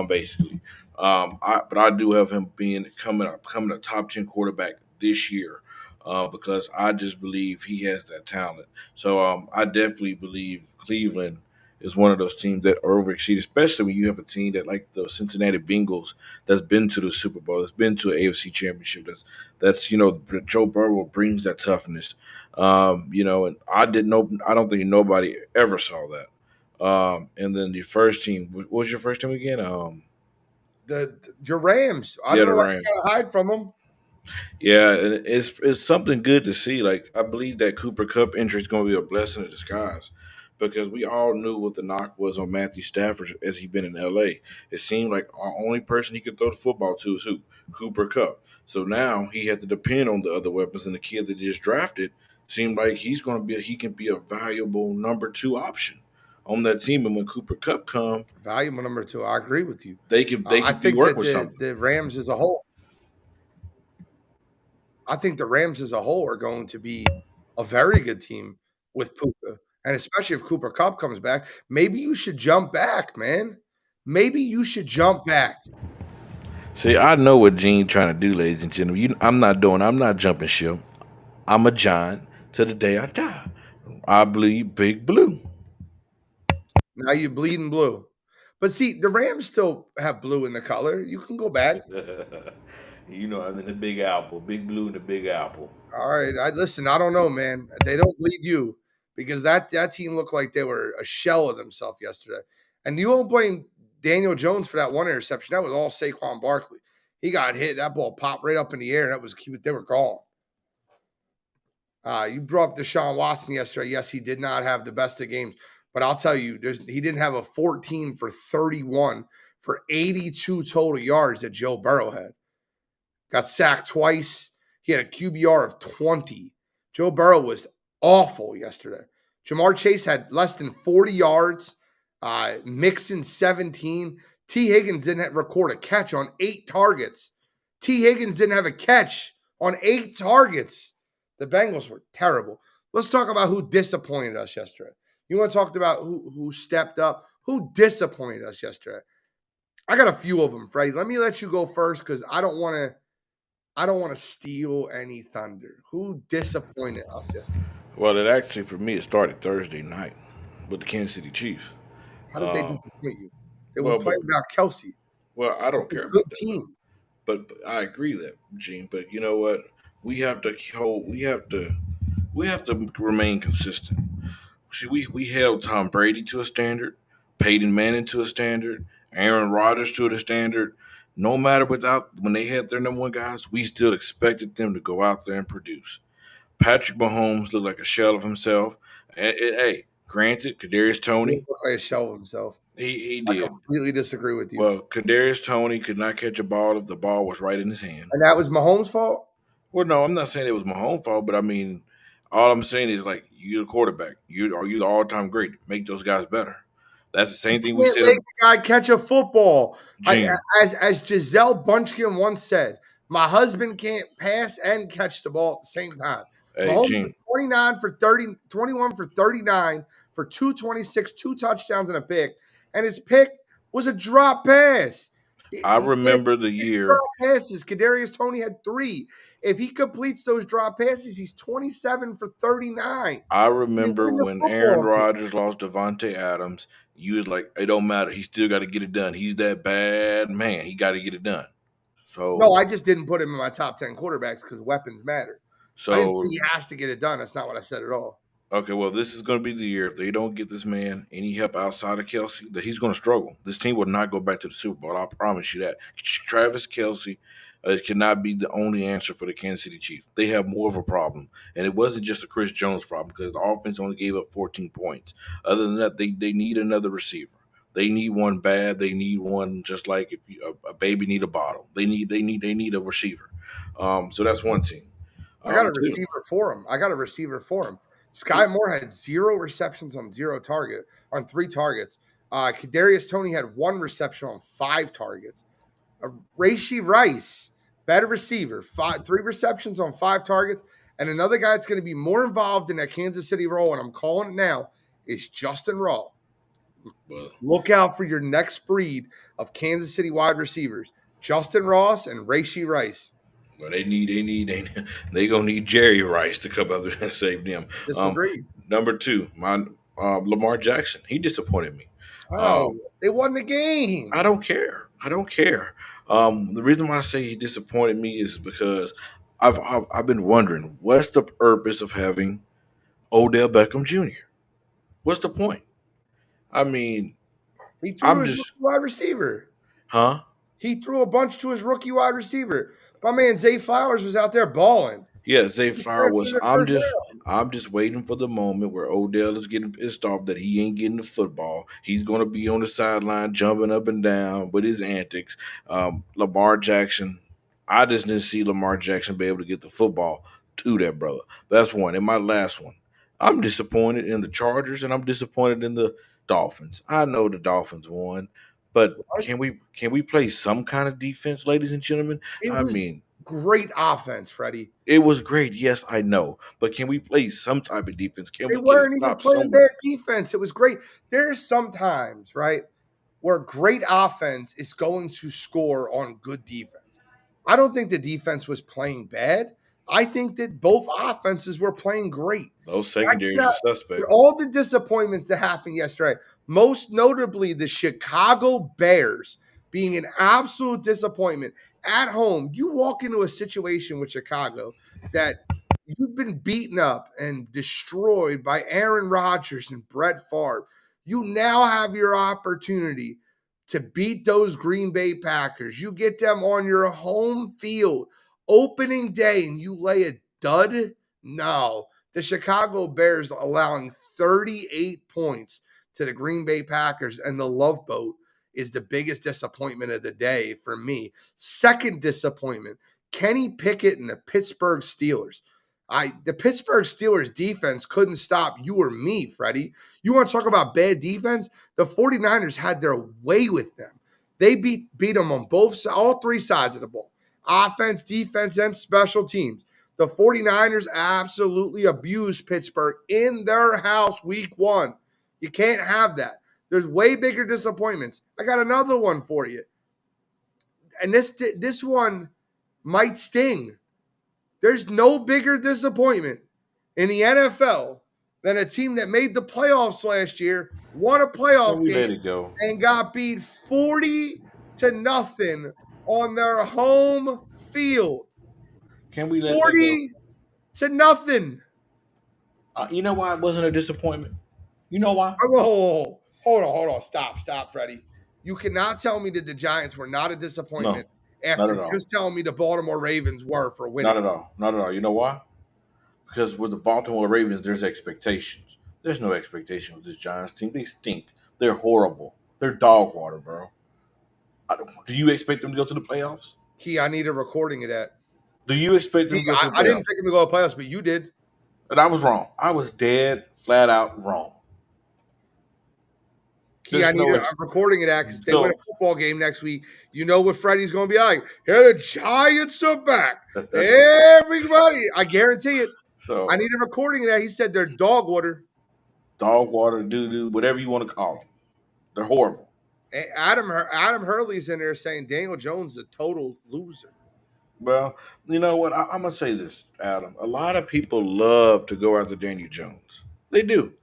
S4: basically. But I do have him becoming a top 10 quarterback this year because I just believe he has that talent. So I definitely believe Cleveland is one of those teams that are overexceed, especially when you have a team that like the Cincinnati Bengals that's been to the Super Bowl, that's been to an AFC Championship. That's Joe Burrow brings that toughness. And I don't think nobody ever saw that. And then the first team, what was your first team again?
S2: Your Rams. I
S4: Yeah,
S2: don't
S4: the
S2: know what
S4: Rams.
S2: to hide from them.
S4: Yeah, and it's something good to see. Like I believe that Cooper Cup injury is going to be a blessing in disguise because we all knew what the knock was on Matthew Stafford as he'd been in LA. It seemed like our only person he could throw the football to is who? Cooper Cup. So now he had to depend on the other weapons, and the kid that he just drafted seemed like he can be a valuable number 2 option on that team. And when Cooper Cup come,
S2: Valuable number 2. I agree with you.
S4: they could
S2: I
S4: be
S2: think
S4: work
S2: that
S4: with something.
S2: the Rams as a whole. I think the Rams as a whole are going to be a very good team with Puka. And especially if Cooper Kupp comes back, maybe you should jump back, man. Maybe you should jump back.
S4: See, I know what Gene trying to do, ladies and gentlemen. I'm not jumping ship. I'm a giant to the day I die. I bleed big blue.
S2: Now you bleeding blue. But see, the Rams still have blue in the color. You can go back.
S4: I'm in the Big Apple, Big Blue in the Big Apple.
S2: All right. Listen, I don't know, man. They don't bleed you because that team looked like they were a shell of themselves yesterday. And you won't blame Daniel Jones for that one interception. That was all Saquon Barkley. He got hit. That ball popped right up in the air. They were gone. You brought up Deshaun Watson yesterday. Yes, he did not have the best of games. But I'll tell you, he didn't have a 14 for 31 for 82 total yards that Joe Burrow had. Got sacked twice. He had a QBR of 20. Joe Burrow was awful yesterday. Jamar Chase had less than 40 yards. Mixon 17. T. Higgins didn't record a catch on 8 targets. T. Higgins didn't have a catch on 8 targets. The Bengals were terrible. Let's talk about who disappointed us yesterday. You want to talk about who stepped up? Who disappointed us yesterday? I got a few of them, Freddie. Let me let you go first because I don't want to steal any thunder. Who disappointed us yesterday?
S4: Well, for me, it started Thursday night with the Kansas City Chiefs.
S2: How did they disappoint you? They were playing without Kelsey.
S4: Well, I don't care.
S2: Good team.
S4: But I agree that, Gene. But you know what? We have to remain consistent. See, we held Tom Brady to a standard, Peyton Manning to a standard, Aaron Rodgers to a standard. No matter when they had their number 1 guys, we still expected them to go out there and produce. Patrick Mahomes looked like a shell of himself. Hey, granted, Kadarius Toney
S2: He looked like a shell of himself.
S4: He did.
S2: I completely disagree with you.
S4: Well, Kadarius Toney could not catch a ball if the ball was right in his hand.
S2: And that was Mahomes' fault?
S4: Well, no, I'm not saying it was Mahomes' fault, but I mean, All I'm saying is like you're the quarterback. You're the all-time great. Make those guys better. That's the same thing we
S2: Can't
S4: said
S2: make
S4: about
S2: the guy catch a football.
S4: Gene.
S2: As Giselle Bunchkin once said, my husband can't pass and catch the ball at the same time.
S4: Hey,
S2: Mahomes
S4: Gene.
S2: was 29 for 30, 21 for 39 for 226, 2 touchdowns and a pick. And his pick was a drop pass.
S4: I
S2: He had
S4: remember the
S2: 6
S4: year.
S2: drop passes. Kadarius Toney had 3. If he completes those drop passes, he's 27 for 39.
S4: I
S2: They
S4: remember
S2: win the
S4: when
S2: football
S4: Aaron
S2: game.
S4: Rodgers lost Devontae Adams. You was like, it don't matter. He still got to get it done. He's that bad man. He got to get it done. So
S2: No, I just didn't put him in my top 10 quarterbacks because weapons matter. I didn't
S4: so
S2: say he has to get it done. That's not what I said at all.
S4: okay, well, this is going to be the year if they don't get this man any help outside of Kelsey, that he's going to struggle. This team will not go back to the Super Bowl. I promise you that. Travis Kelsey cannot be the only answer for the Kansas City Chiefs. They have more of a problem, and it wasn't just a Chris Jones problem because the offense only gave up 14 points. Other than that, they need another receiver. They need one bad. They need one just like if a baby need a bottle. They need a receiver. So that's one team.
S2: I got a
S4: Two.
S2: receiver for him. Sky Moore had 0 receptions on 0 target on 3 targets. Kadarius Toney had 1 reception on 5 targets. Rashee Rice, better receiver, 3 receptions on 5 targets. And another guy that's going to be more involved in that Kansas City role, and I'm calling it now, is Justin Raw.
S4: Well,
S2: Look out for your next breed of Kansas City wide receivers, Justin Ross and Rashee Rice.
S4: Well, they gonna need Jerry Rice to come up there and save them.
S2: Disagree.
S4: Number 2, my Lamar Jackson. He disappointed me.
S2: Oh, they won the game.
S4: I don't care. The reason why I say he disappointed me is because I've been wondering what's the purpose of having Odell Beckham Jr. What's the point? I mean,
S2: He threw
S4: I'm
S2: his
S4: just
S2: rookie wide receiver.
S4: huh?
S2: He threw a bunch to his rookie wide receiver. My man Zay Flowers was out there balling.
S4: Yeah, Zay Flower
S2: He
S4: was.
S2: in the first round.
S4: I'm just waiting for the moment where Odell is getting pissed off that he ain't getting the football. He's gonna be on the sideline jumping up and down with his antics. Lamar Jackson. I just didn't see Lamar Jackson be able to get the football to that brother. That's one. And my last one. I'm disappointed in the Chargers and I'm disappointed in the Dolphins. I know the Dolphins won, but can we play some kind of defense, ladies and gentlemen?
S2: It
S4: I
S2: was
S4: mean,
S2: great offense, Freddie.
S4: it was great. Yes, I know. But can we play some type of defense? Can
S2: They
S4: we get a
S2: weren't even
S4: stop
S2: playing
S4: somewhere?
S2: bad defense. It was great. There's sometimes, right, where great offense is going to score on good defense. I don't think the defense was playing bad. I think that both offenses were playing great.
S4: Those secondaries are suspect.
S2: For all the disappointments that happened yesterday, most notably the Chicago Bears being an absolute disappointment at home. You walk into a situation with Chicago that you've been beaten up and destroyed by Aaron Rodgers and Brett Favre. You now have your opportunity to beat those Green Bay Packers. You get them on your home field opening day and you lay a dud? No. The Chicago Bears allowing 38 points to the Green Bay Packers and the Love Boat is the biggest disappointment of the day for me. Second disappointment, Kenny Pickett and the Pittsburgh Steelers. The Pittsburgh Steelers defense couldn't stop you or me, Freddie. You want to talk about bad defense? The 49ers had their way with them. They beat them on all 3 sides of the ball. Offense, defense, and special teams. The 49ers absolutely abused Pittsburgh in their house week 1. You can't have that. There's way bigger disappointments. I got another one for you. And this one might sting. There's no bigger disappointment in the NFL than a team that made the playoffs last year, won a playoff
S4: We let
S2: game,
S4: it go.
S2: and got beat 40-0 on their home field.
S4: Can we let it go?
S2: 40-0.
S4: You know why it wasn't a disappointment? You know why?
S2: Oh, hold on. Stop, Freddie. You cannot tell me that the Giants were not a disappointment
S4: not
S2: after
S4: at all.
S2: just telling me the Baltimore Ravens were for winning.
S4: Not at all. Not at all. You know why? Because with the Baltimore Ravens, there's expectations. There's no expectation with this Giants team. They stink. They're horrible. They're dog water, bro. Do you expect them to go to the playoffs?
S2: Key, I need a recording of that.
S4: Do you expect them to go to the playoffs?
S2: I didn't pick them to go to the playoffs, but you did.
S4: And I was wrong. I was dead, flat out wrong.
S2: Key,
S4: There's no
S2: I'm recording it at because they win a
S4: so
S2: football game next week. You know what Freddie's going to be like. Here the Giants are back. Everybody, I guarantee it.
S4: so
S2: I need a recording of that. He said they're dog water.
S4: dog water, doo doo, whatever you want to call them. They're horrible.
S2: Adam Hurley's in there saying Daniel Jones is a total loser.
S4: Well, you know what? I'm gonna say this, Adam. A lot of people love to go after Daniel Jones. They do.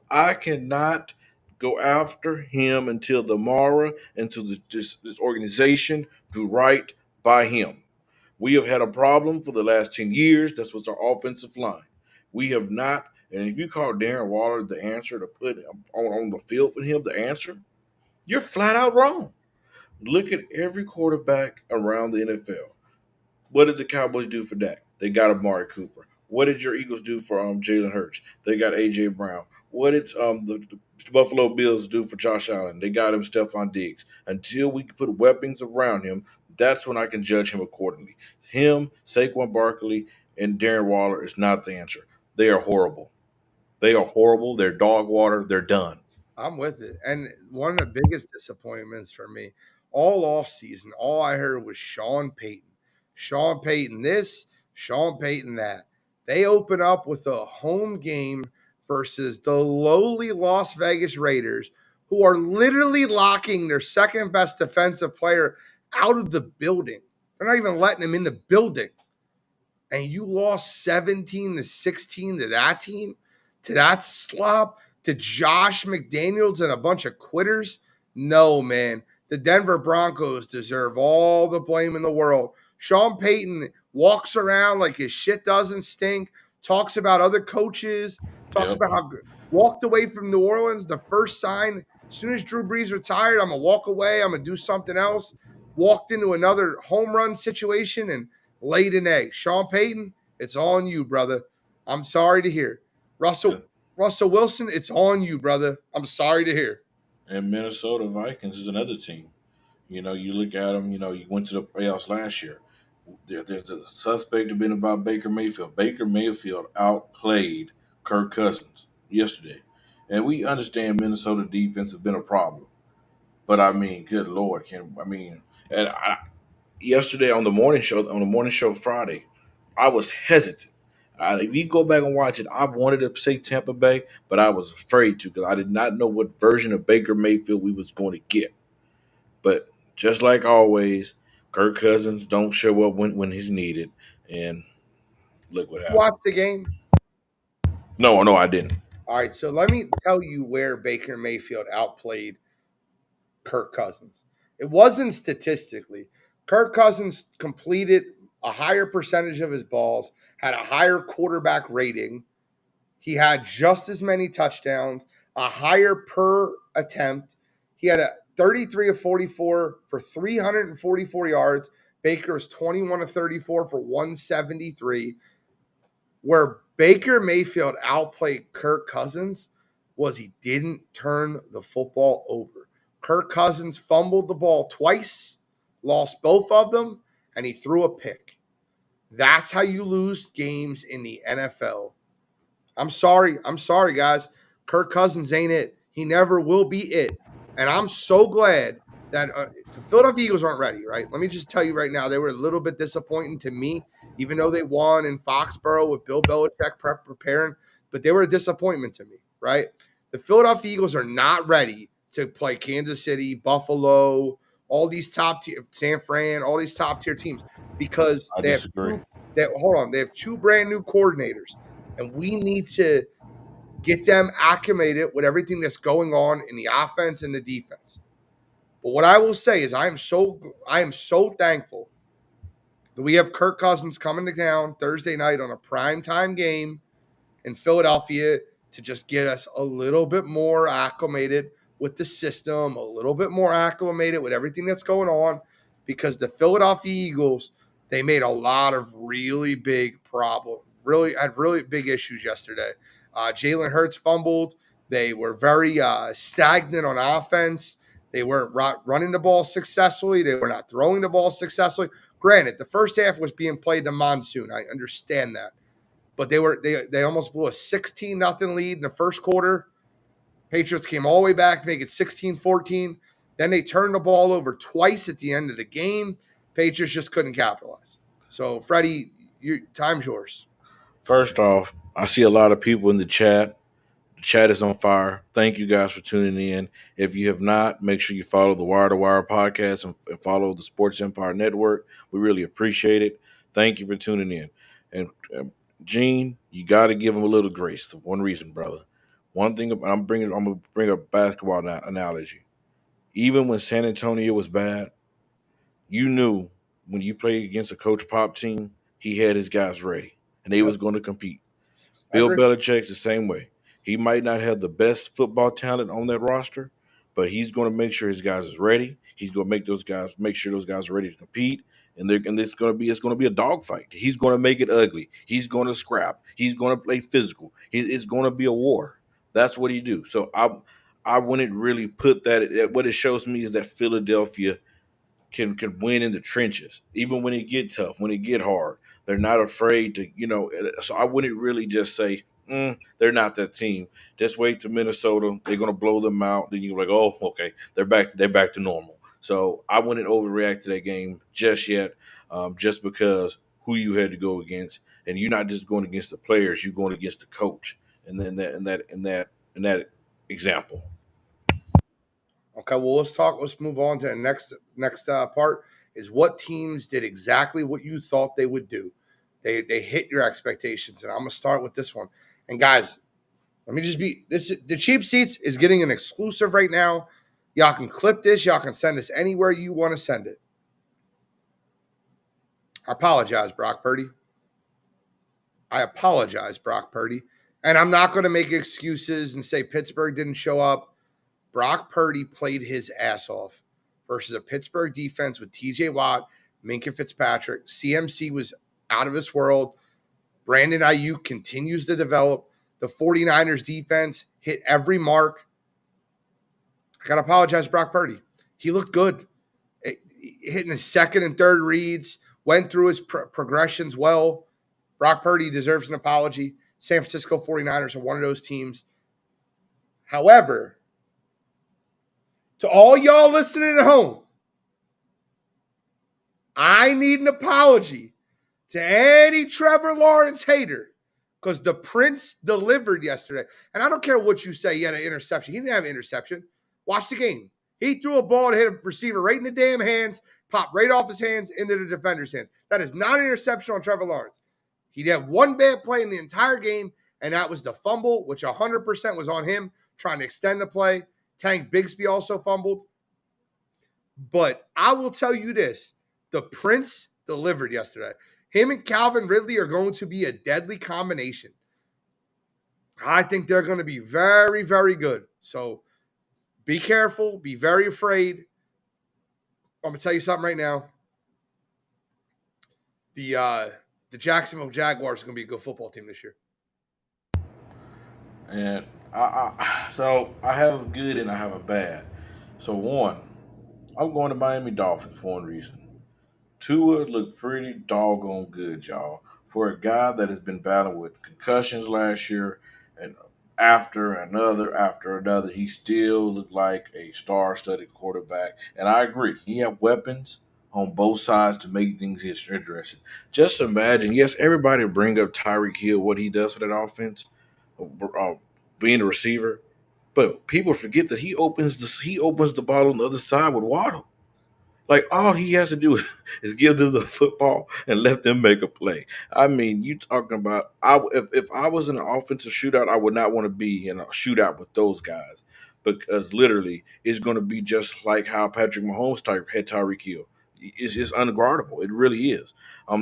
S4: I cannot go after him until tomorrow, until this organization do right by him. We have had a problem for the last 10 years. That's what's our offensive line. We have not, and if you call Darren Waller the answer to put on the field for him, the answer, you're flat out wrong. Look at every quarterback around the NFL. What did the Cowboys do for Dak? They got Amari Cooper. What did your Eagles do for Jalen Hurts? They got AJ Brown. What did the Buffalo Bills do for Josh Allen? They got him Stephon Diggs. Until we put weapons around him, that's when I can judge him accordingly. Him, Saquon Barkley, and Darren Waller is not the answer. They are horrible. They are horrible. They're dog water. They're done.
S2: I'm with it. And one of the biggest disappointments for me, all offseason, all I heard was Sean Payton. Sean Payton this, Sean Payton that. They open up with a home game versus the lowly Las Vegas Raiders, who are literally locking their second best defensive player out of the building. They're not even letting him in the building. And you lost 17-16 to that team, to that slop, to Josh McDaniels and a bunch of quitters? No, man. The Denver Broncos deserve all the blame in the world. Sean Payton walks around like his shit doesn't stink, talks about other coaches, talks about how good. Walked away from New Orleans, the first sign, as soon as Drew Brees retired, I'm going to walk away, I'm going to do something else. Walked into another home run situation and laid an egg. Sean Payton, it's on you, brother. I'm sorry to hear. Russell Wilson, it's on you, brother. I'm sorry to hear.
S4: And Minnesota Vikings is another team. You know, you look at them, you went to the playoffs last year. There's a suspect have been about Baker Mayfield. Baker Mayfield outplayed Kirk Cousins yesterday. And we understand Minnesota defense has been a problem. But I mean, good Lord, yesterday on the morning show Friday, I was hesitant. If you go back and watch it, I wanted to say Tampa Bay, but I was afraid to because I did not know what version of Baker Mayfield we was going to get. But just like always, Kirk Cousins don't show up when he's needed, and look what happened.
S2: Watch the game.
S4: No, I didn't.
S2: All right, so let me tell you where Baker Mayfield outplayed Kirk Cousins. It wasn't statistically. Kirk Cousins completed a higher percentage of his balls, had a higher quarterback rating. He had just as many touchdowns, a higher per attempt. He had a 33 of 44 for 344 yards. Baker's 21 of 34 for 173. Where Baker Mayfield outplayed Kirk Cousins was he didn't turn the football over. Kirk Cousins fumbled the ball twice, lost both of them, and he threw a pick. That's how you lose games in the NFL. I'm sorry, guys. Kirk Cousins ain't it. He never will be it. And I'm so glad that the Philadelphia Eagles aren't ready, right? Let me just tell you right now, they were a little bit disappointing to me, even though they won in Foxborough with Bill Belichick preparing, but they were a disappointment to me, right? The Philadelphia Eagles are not ready to play Kansas City, Buffalo, all these top tier, San Fran, all these top tier teams because
S4: I disagree.
S2: they have two brand new coordinators, and we need to get them acclimated with everything that's going on in the offense and the defense. But what I will say is I am so thankful that we have Kirk Cousins coming to town Thursday night on a primetime game in Philadelphia to just get us a little bit more acclimated with the system, a little bit more acclimated with everything that's going on, because the Philadelphia Eagles, they made a lot of really big problems, had really big issues yesterday. Jalen Hurts fumbled. They were very stagnant on offense. They weren't running the ball successfully. They were not throwing the ball successfully. Granted, the first half was being played in the monsoon. I understand that. but they almost blew a 16-0 lead in the first quarter. Patriots came all the way back to make it 16-14. Then they turned the ball over twice at the end of the game. Patriots just couldn't capitalize. So, Freddie, time's yours.
S4: First off, I see a lot of people in the chat. The chat is on fire. Thank you guys for tuning in. If you have not, make sure you follow the Wire to Wire podcast and follow the Sports Empire Network. We really appreciate it. Thank you for tuning in. And Gene, you got to give him a little grace. For one reason, brother. One thing I'm gonna bring a basketball analogy. Even when San Antonio was bad, you knew when you played against a Coach Pop team, he had his guys ready and they was going to compete. Bill Belichick's the same way. He might not have the best football talent on that roster, but he's going to make sure his guys is ready. He's going to make sure those guys are ready to compete, and it's going to be a dogfight. He's going to make it ugly. He's going to scrap. He's going to play physical. It's going to be a war. That's what he do. So I wouldn't really put that. What it shows me is that Philadelphia can win in the trenches, even when it get tough, when it get hard. They're not afraid to, so I wouldn't really just say, they're not that team. Just wait to Minnesota. They're going to blow them out. Then you're like, oh, okay, they're back to normal. So I wouldn't overreact to that game just yet, just because who you had to go against. And you're not just going against the players, you're going against the coach. And then in that example.
S2: Okay, well, let's move on to the next part is what teams did exactly what you thought they would do. They hit your expectations, and I'm going to start with this one. And guys, let me just the Cheap Seats is getting an exclusive right now. Y'all can clip this. Y'all can send this anywhere you want to send it. I apologize, Brock Purdy. And I'm not going to make excuses and say Pittsburgh didn't show up. Brock Purdy played his ass off versus a Pittsburgh defense with TJ Watt, Minkah Fitzpatrick. CMC was out of this world. Brandon Ayuk continues to develop. The 49ers defense hit every mark. I got to apologize, Brock Purdy. He looked good. Hitting his second and third reads, went through his progressions well. Brock Purdy deserves an apology. San Francisco 49ers are one of those teams. However, to all y'all listening at home, I need an apology to any Trevor Lawrence hater because the Prince delivered yesterday. And I don't care what you say, he had an interception. He didn't have an interception. Watch the game. He threw a ball to hit a receiver right in the damn hands, popped right off his hands into the defender's hands. That is not an interception on Trevor Lawrence. He had one bad play in the entire game, and that was the fumble, which 100% was on him, trying to extend the play. Tank Bigsby also fumbled. But I will tell you this. The Prince delivered yesterday. Him and Calvin Ridley are going to be a deadly combination. I think they're going to be very, very good. So be careful. Be very afraid. I'm going to tell you something right now. The Jacksonville Jaguars are going to be a good football team this year.
S4: And so I have a good and I have a bad. So one, I'm going to Miami Dolphins for one reason. Tua looked pretty doggone good, y'all. For a guy that has been battling with concussions last year and after another, he still looked like a star-studded quarterback. And I agree. He had weapons on both sides to make things interesting. Just imagine, yes, everybody bring up Tyreek Hill, what he does for that offense, being a receiver. But people forget that he opens the ball on the other side with Waddle. Like, all he has to do is give them the football and let them make a play. I mean, you talking about if I was in an offensive shootout, I would not want to be in a shootout with those guys because literally it's going to be just like how Patrick Mahomes had Tyreek Hill. It's unguardable. It really is.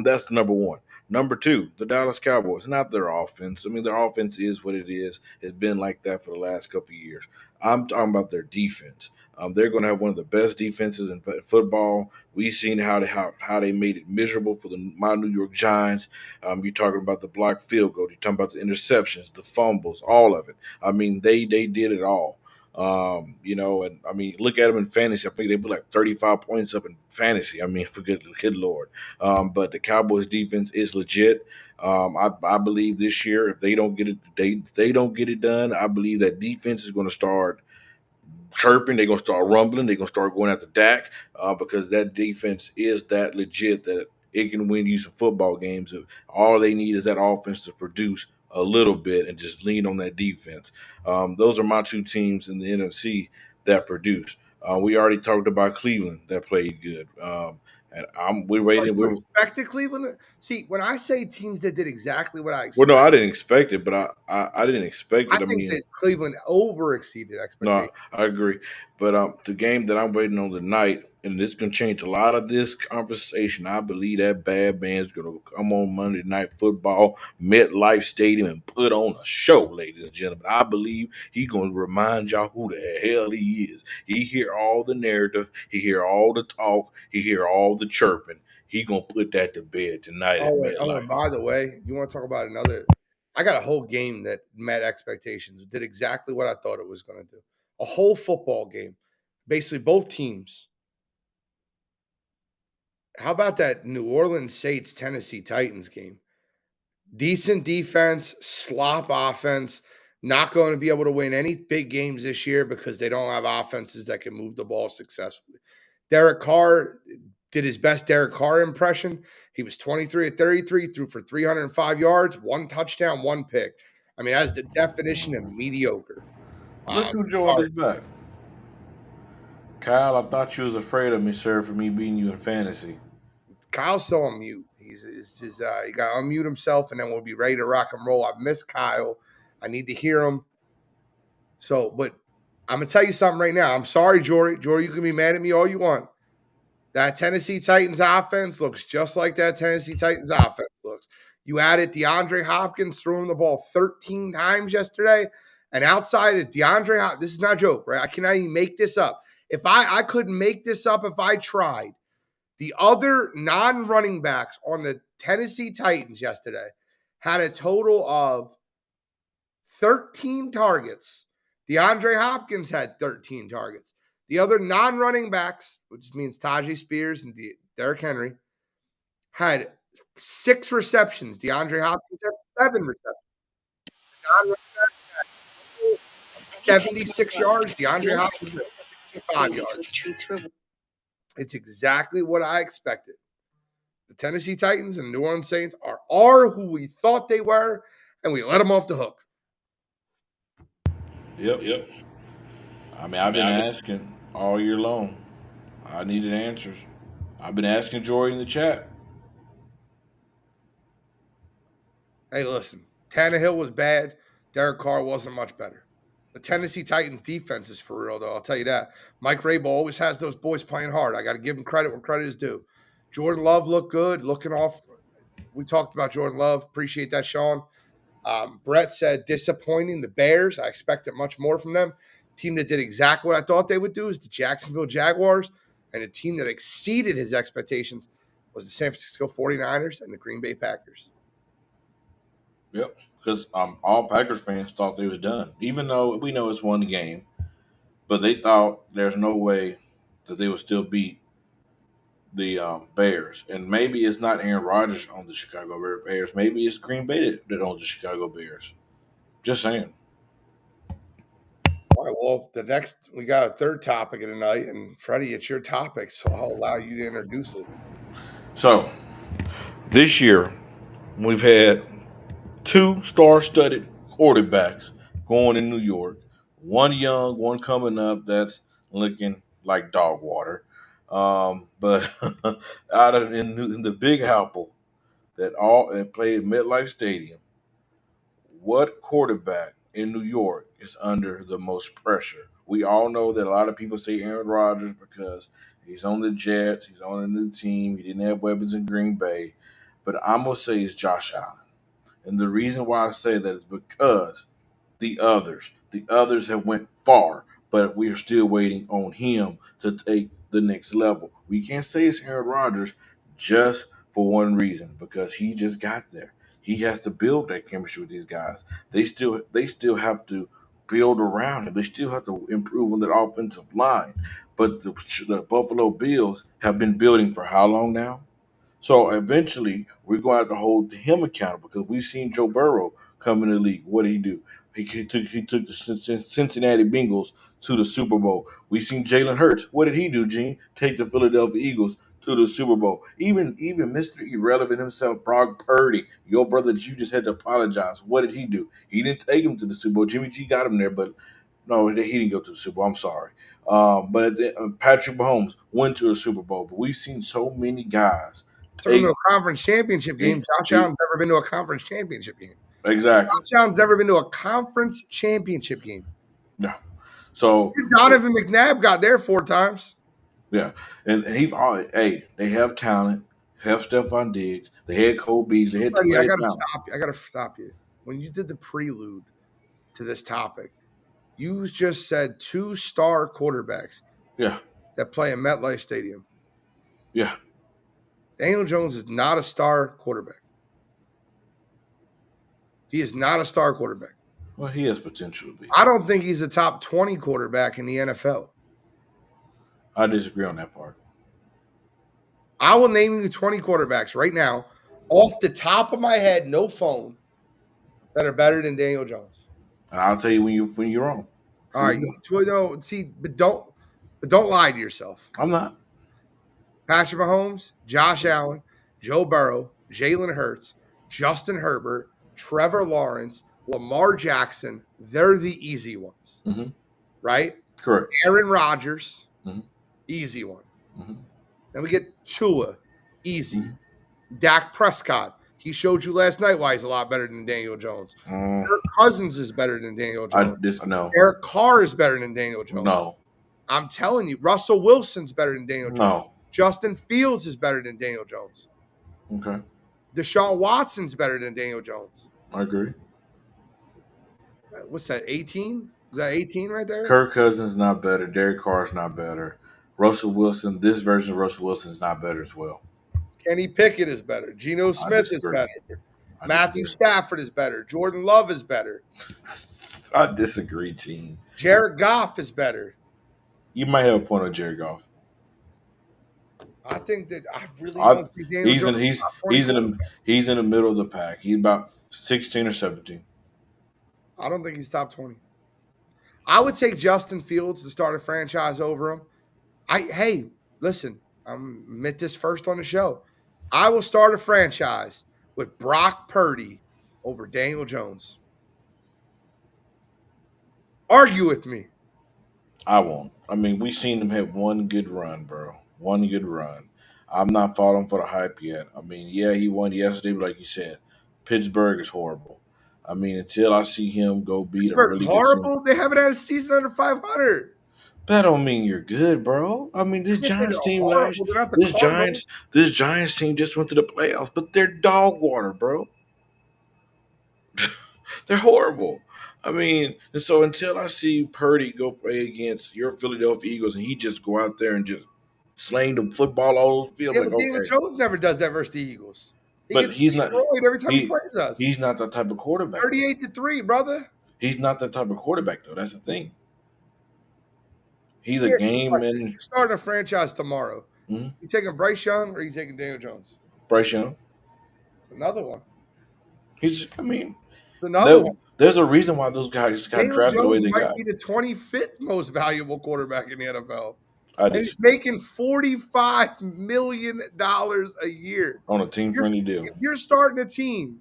S4: That's number one. Number two, the Dallas Cowboys, not their offense. I mean, their offense is what it is. It's been like that for the last couple of years. I'm talking about their defense. They're going to have one of the best defenses in football. We've seen how they made it miserable for my New York Giants. You're talking about the blocked field goal. You're talking about the interceptions, the fumbles, all of it. I mean, they did it all. And I mean, look at them in fantasy. I think they put like 35 points up in fantasy. I mean, for good lord. But the Cowboys defense is legit. I believe this year, if they don't get it done, I believe that defense is going to start chirping. They're gonna start rumbling. They're gonna start going after Dak because that defense is that legit that it can win you some football games. All they need is that offense to produce a little bit and just lean on that defense. Those are my two teams in the NFC that produce. We already talked about Cleveland that played good. And we're
S2: Like,
S4: waiting.
S2: you expected Cleveland? See, when I say teams that did exactly what I
S4: Well, no,
S2: expected,
S4: I didn't expect it, but I didn't expect
S2: I
S4: it. I
S2: think
S4: mean,
S2: that Cleveland over exceeded
S4: no,
S2: expectations.
S4: I agree. But the game that I'm waiting on tonight, and this can change a lot of this conversation. I believe that bad man's gonna come on Monday Night Football, MetLife Stadium, and put on a show, ladies and gentlemen. I believe he's gonna remind y'all who the hell he is. He hear all the narrative, he hear all the talk, he hear all the chirping. He gonna put that to bed tonight at
S2: And
S4: MetLife.
S2: by the way, you want to talk about another? I got a whole game that met expectations, did exactly what I thought it was going to do. A whole football game, basically both teams. How about that New Orleans Saints Tennessee Titans game? Decent defense, slop offense. Not going to be able to win any big games this year because they don't have offenses that can move the ball successfully. Derek Carr did his best Derek Carr impression. He was 23 of 33, threw for 305 yards, one touchdown, one pick. I mean, that's the definition of mediocre.
S4: Look who joined us back. Kyle, I thought you was afraid of me, sir, for me beating you in fantasy.
S2: Kyle's still on mute. He got to unmute himself, and then we'll be ready to rock and roll. I miss Kyle. I need to hear him. So, but I'm gonna tell you something right now. I'm sorry, Jory. Jory, you can be mad at me all you want. That Tennessee Titans offense looks just like that Tennessee Titans offense looks. You added DeAndre Hopkins throwing the ball 13 times yesterday. And outside of DeAndre Hopkins, this is not a joke, right? I cannot even make this up. If I couldn't make this up if I tried. The other non-running backs on the Tennessee Titans yesterday had a total of 13 targets. DeAndre Hopkins had 13 targets. The other non-running backs, which means Tajay Spears and Derrick Henry, had 6 receptions. DeAndre Hopkins had 7 receptions. Non-running backs had 76 yards. DeAndre Hopkins had 65 yards. It's exactly what I expected. The Tennessee Titans and New Orleans Saints are who we thought they were, and we let them off the hook.
S4: Yep. I mean, I've been asking all year long. I needed answers. I've been asking Jory in the chat.
S2: Hey, listen, Tannehill was bad. Derek Carr wasn't much better. The Tennessee Titans defense is for real, though. I'll tell you that. Mike Vrabel always has those boys playing hard. I got to give him credit where credit is due. Jordan Love looked good, looking off. We talked about Jordan Love. Appreciate that, Sean. Brett said disappointing. The Bears, I expected much more from them. Team that did exactly what I thought they would do is the Jacksonville Jaguars, and a team that exceeded his expectations was the San Francisco 49ers and the Green Bay Packers.
S4: Yep, because all Packers fans thought they was done, even though we know it's one game, but they thought there's no way that they would still beat the Bears. And maybe it's not Aaron Rodgers on the Chicago Bears. Maybe it's Green Bay that owns the Chicago Bears. Just saying.
S2: All right, well, we got a third topic of the night, and Freddie, it's your topic, so I'll allow you to introduce it.
S4: So this year we've had 2 star-studded quarterbacks going in New York. One young, one coming up that's looking like dog water. But out of in the Big Apple that all and played MetLife Stadium, what quarterback in New York is under the most pressure? We all know that a lot of people say Aaron Rodgers because he's on the Jets, he's on a new team, he didn't have weapons in Green Bay. But I'm gonna say it's Josh Allen. And the reason why I say that is because the others have went far, but we are still waiting on him to take the next level. We can't say it's Aaron Rodgers just for one reason, because he just got there. He has to build that chemistry with these guys. They still have to build around him. They still have to improve on that offensive line. But the Buffalo Bills have been building for how long now? So eventually, we're going to have to hold him accountable because we've seen Joe Burrow come in the league. What did he do? He took the Cincinnati Bengals to the Super Bowl. We've seen Jalen Hurts. What did he do, Gene? Take the Philadelphia Eagles to the Super Bowl. Even Mr. Irrelevant himself, Brock Purdy, your brother that you just had to apologize. What did he do? He didn't take him to the Super Bowl. Jimmy G got him there, but no, he didn't go to the Super Bowl. I'm sorry. But Patrick Mahomes went to the Super Bowl. But we've seen so many guys
S2: Turn to a conference championship game. Josh Allen's never been to a conference championship game.
S4: Exactly.
S2: Josh Allen's never been to a conference championship game.
S4: No. So
S2: Donovan McNabb got there 4 times.
S4: Yeah. And he's all they have talent, have Stephon Diggs, they had Cole Beasley, they had
S2: Freddie, I
S4: talent.
S2: gotta stop you. When you did the prelude to this topic, you just said 2 star quarterbacks
S4: Yeah.
S2: that play in MetLife Stadium.
S4: Yeah.
S2: Daniel Jones is not a star quarterback. He is not a star quarterback.
S4: Well, he has potential to be.
S2: I don't think he's a top 20 quarterback in the NFL.
S4: I disagree on that part.
S2: I will name you 20 quarterbacks right now, off the top of my head, no phone, that are better than Daniel Jones.
S4: And I'll tell you when you're wrong.
S2: All right, but don't lie to yourself.
S4: I'm not.
S2: Patrick Mahomes, Josh Allen, Joe Burrow, Jalen Hurts, Justin Herbert, Trevor Lawrence, Lamar Jackson, they're the easy ones, right?
S4: Correct.
S2: Aaron Rodgers, easy one. Then we get Tua, easy. Dak Prescott, he showed you last night why he's a lot better than Daniel Jones. Kirk Cousins is better than Daniel Jones.
S4: No.
S2: Derek Carr is better than Daniel Jones.
S4: No.
S2: I'm telling you, Russell Wilson's better than Daniel Jones.
S4: No.
S2: Justin Fields is better than Daniel Jones.
S4: Okay.
S2: Deshaun Watson's better than Daniel Jones.
S4: I agree.
S2: What's that, 18? Is that 18 right there?
S4: Kirk Cousins not better. Derek Carr's not better. Russell Wilson, this version of Russell Wilson is not better as well.
S2: Kenny Pickett is better. Geno Smith is better. Matthew Stafford is better. Jordan Love is better.
S4: I disagree, Gene.
S2: Jared Goff is better.
S4: You might have a point on Jared Goff.
S2: I think that I really don't think Daniel Jones
S4: he's in the middle of the pack. He's about 16 or 17.
S2: I don't think he's top 20. I would take Justin Fields to start a franchise over him. Hey, listen, I'm admit this first on the show. I will start a franchise with Brock Purdy over Daniel Jones. Argue with me.
S4: I won't. I mean, we've seen him have one good run, bro. One good run. I'm not falling for the hype yet. I mean, yeah, he won yesterday, but like you said, Pittsburgh is horrible. I mean, until I see him go beat a really
S2: horrible. They haven't had a season under 500.
S4: That don't mean you're good, bro. I mean, this Giants team this Giants team just went to the playoffs, but they're dog water, bro. They're horrible. I mean, and so until I see Purdy go play against your Philadelphia Eagles and he just go out there and just slang the football all over the field,
S2: but Daniel Jones never does that versus the Eagles.
S4: But he's not
S2: every time he plays us.
S4: He's not that type of quarterback.
S2: 38-3, brother.
S4: He's not that type of quarterback, though. That's the thing. He's a game manager.
S2: You're starting a franchise tomorrow. You taking Bryce Young or you taking Daniel Jones?
S4: Bryce Young.
S2: Another one.
S4: Another one. There's a reason why those guys got drafted the way they got.
S2: Might be the 25th most valuable quarterback in the NFL.
S4: And
S2: he's making $45 million a year
S4: on a team-friendly deal.
S2: If you're starting a team,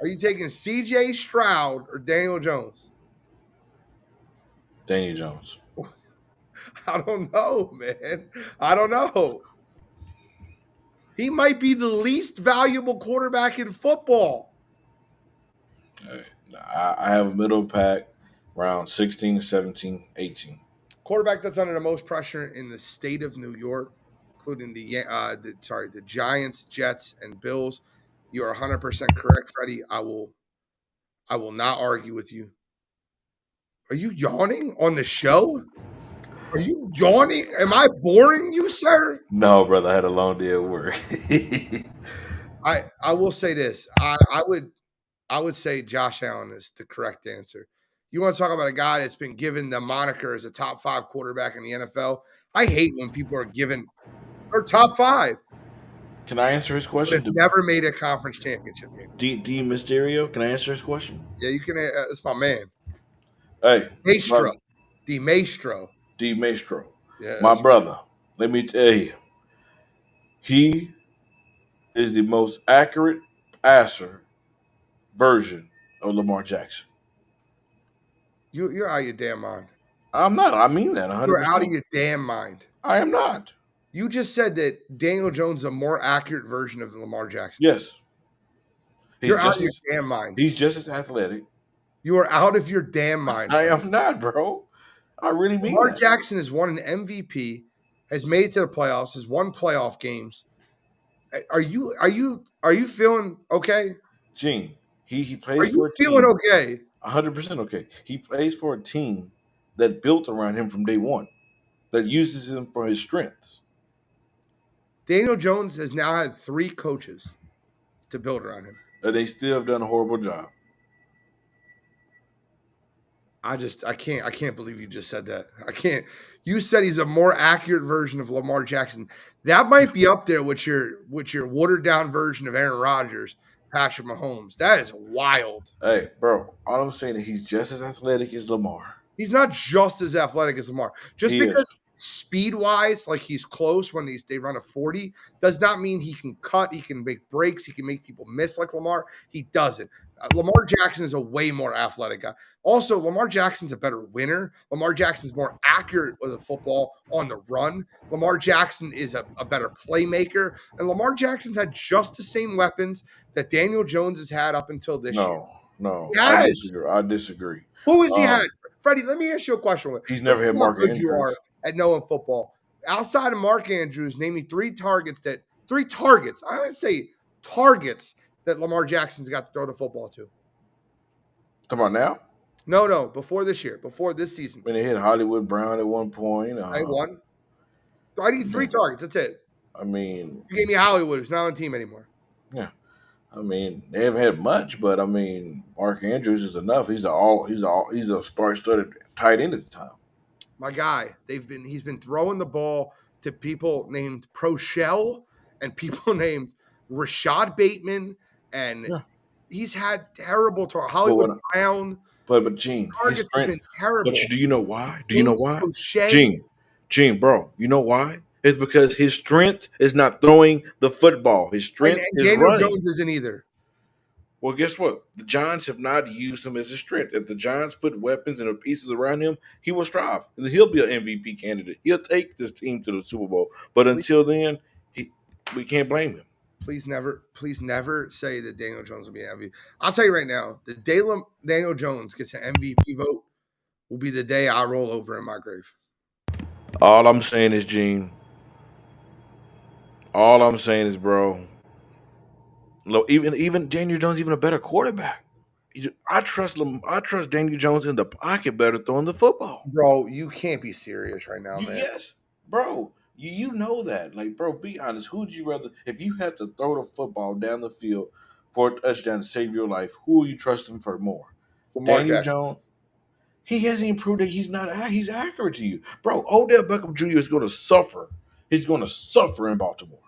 S2: are you taking C.J. Stroud or Daniel Jones?
S4: Daniel Jones.
S2: I don't know, man. I don't know. He might be the least valuable quarterback in football.
S4: I have a middle pack around 16, 17, 18.
S2: Quarterback that's under the most pressure in the state of New York, including the Giants, Jets, and Bills. You are 100% correct, Freddie. I will not argue with you. Are you yawning on the show? Are you yawning? Am I boring you, sir?
S4: No, brother. I had a long day at work.
S2: I will say this. I would say Josh Allen is the correct answer. You want to talk about a guy that's been given the moniker as a top 5 quarterback in the NFL? I hate when people are given or top 5,
S4: Can I answer his
S2: but
S4: question?
S2: have never made a conference championship game.
S4: D Mysterio, can I answer his question?
S2: Yeah, you can. It's my man,
S4: Hey,
S2: Maestro,
S4: brother,
S2: the Maestro.
S4: D Maestro,
S2: Yeah,
S4: my brother. Let me tell you, he is the most accurate passer version of Lamar Jackson.
S2: you're out of your damn mind.
S4: I'm not. I mean that 100%.
S2: You're out of your damn mind.
S4: I am not.
S2: You just said that Daniel Jones is a more accurate version of Lamar Jackson.
S4: Yes.
S2: You're out of your damn mind.
S4: He's just as athletic.
S2: You are out of your damn mind.
S4: I
S2: bro.
S4: am not, bro. I really mean
S2: Lamar
S4: that.
S2: Jackson has won an MVP, has made it to the playoffs, has won playoff games. Are you feeling okay?
S4: Gene, he
S2: Are
S4: plays for
S2: you
S4: a team.
S2: feeling okay?
S4: 100% okay. He plays for a team that built around him from day one, that uses him for his strengths.
S2: Daniel Jones has now had 3 coaches to build around him.
S4: And they still have done a horrible job.
S2: I can't believe you just said that. I can't. You said he's a more accurate version of Lamar Jackson. That might be up there with your watered down version of Aaron Rodgers, Patrick Mahomes. That is wild.
S4: Hey, bro, all I'm saying is he's just as athletic as Lamar.
S2: He's not just as athletic as Lamar. Just
S4: He
S2: because
S4: is.
S2: speed-wise, like he's close when they run a 40, does not mean he can cut, he can make breaks, he can make people miss like Lamar. He doesn't. Lamar Jackson is a way more athletic guy. Also, Lamar Jackson's a better winner. Lamar Jackson's more accurate with the football on the run. Lamar Jackson is a better playmaker. And Lamar Jackson's had just the same weapons that Daniel Jones has had up until this year.
S4: No.
S2: Yes.
S4: I disagree.
S2: Who has he had? Freddie, let me ask you a question.
S4: He's never had Mark
S2: Andrews. You are
S4: Andrews.
S2: at knowing football. Outside of Mark Andrews, name me 3 targets. I would say targets that Lamar Jackson's got to throw the football to.
S4: Come on now.
S2: No, before this year, before this season.
S4: When they hit Hollywood Brown at one point.
S2: I won. I need 3 targets. That's it.
S4: I mean,
S2: You gave me Hollywood, who's not on the team anymore.
S4: yeah. I mean, they haven't had much, but I mean, Mark Andrews is enough. He's a star-studded tight end at the time.
S2: My guy, he's been throwing the ball to people named Prochell and people named Rashad Bateman, and he's had terrible Hollywood Brown.
S4: But Gene, his
S2: Targets have
S4: strength.
S2: been terrible.
S4: But do you know why? Do you know why?
S2: O'Shea.
S4: Gene, bro, you know why? It's because his strength is not throwing the football. His strength
S2: and
S4: is
S2: Daniel
S4: running.
S2: Jones isn't either.
S4: Well, guess what? The Giants have not used him as a strength. If the Giants put weapons and pieces around him, he will strive. He'll be an MVP candidate. He'll take this team to the Super Bowl. But until then, we can't blame him.
S2: Please never say that Daniel Jones will be an MVP. I'll tell you right now, the day Daniel Jones gets an MVP vote will be the day I roll over in my grave.
S4: All I'm saying is, Gene. All I'm saying is, bro. Look, even Daniel Jones, even a better quarterback. I trust Daniel Jones in the pocket better throwing the football.
S2: Bro, you can't be serious right now, man.
S4: Yes, bro. You know that. Like, bro, be honest. Who would you rather, if you had to throw the football down the field for a touchdown to save your life, who are you trusting for more? Daniel Jones? He hasn't even proved that he's accurate to you. Bro, Odell Beckham Jr. is going to suffer. He's going to suffer in Baltimore.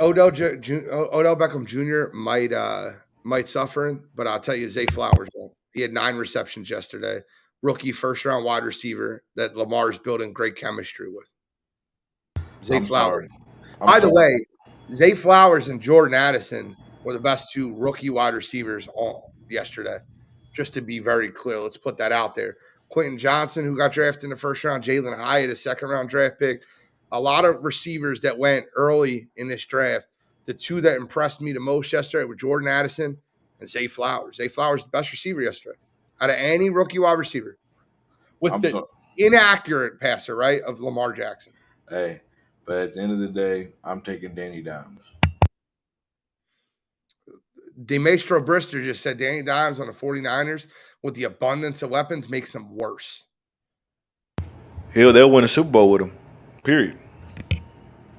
S2: Odell Beckham Jr. might suffer, but I'll tell you, Zay Flowers won't. He had 9 receptions yesterday. Rookie first-round wide receiver that Lamar's building great chemistry with. Zay Flowers. By the way, Zay Flowers and Jordan Addison were the best 2 rookie wide receivers yesterday. Just to be very clear, let's put that out there. Quentin Johnson, who got drafted in the first round, Jalen Hyatt, a second-round draft pick. A lot of receivers that went early in this draft. The 2 that impressed me the most yesterday were Jordan Addison and Zay Flowers. Zay Flowers, the best receiver yesterday out of any rookie wide receiver with inaccurate passer, right, of Lamar Jackson.
S4: Hey, but at the end of the day, I'm taking Danny Dimes.
S2: DeMaestro Brister just said Danny Dimes on the 49ers with the abundance of weapons makes them worse.
S4: They'll win a Super Bowl with him. Period.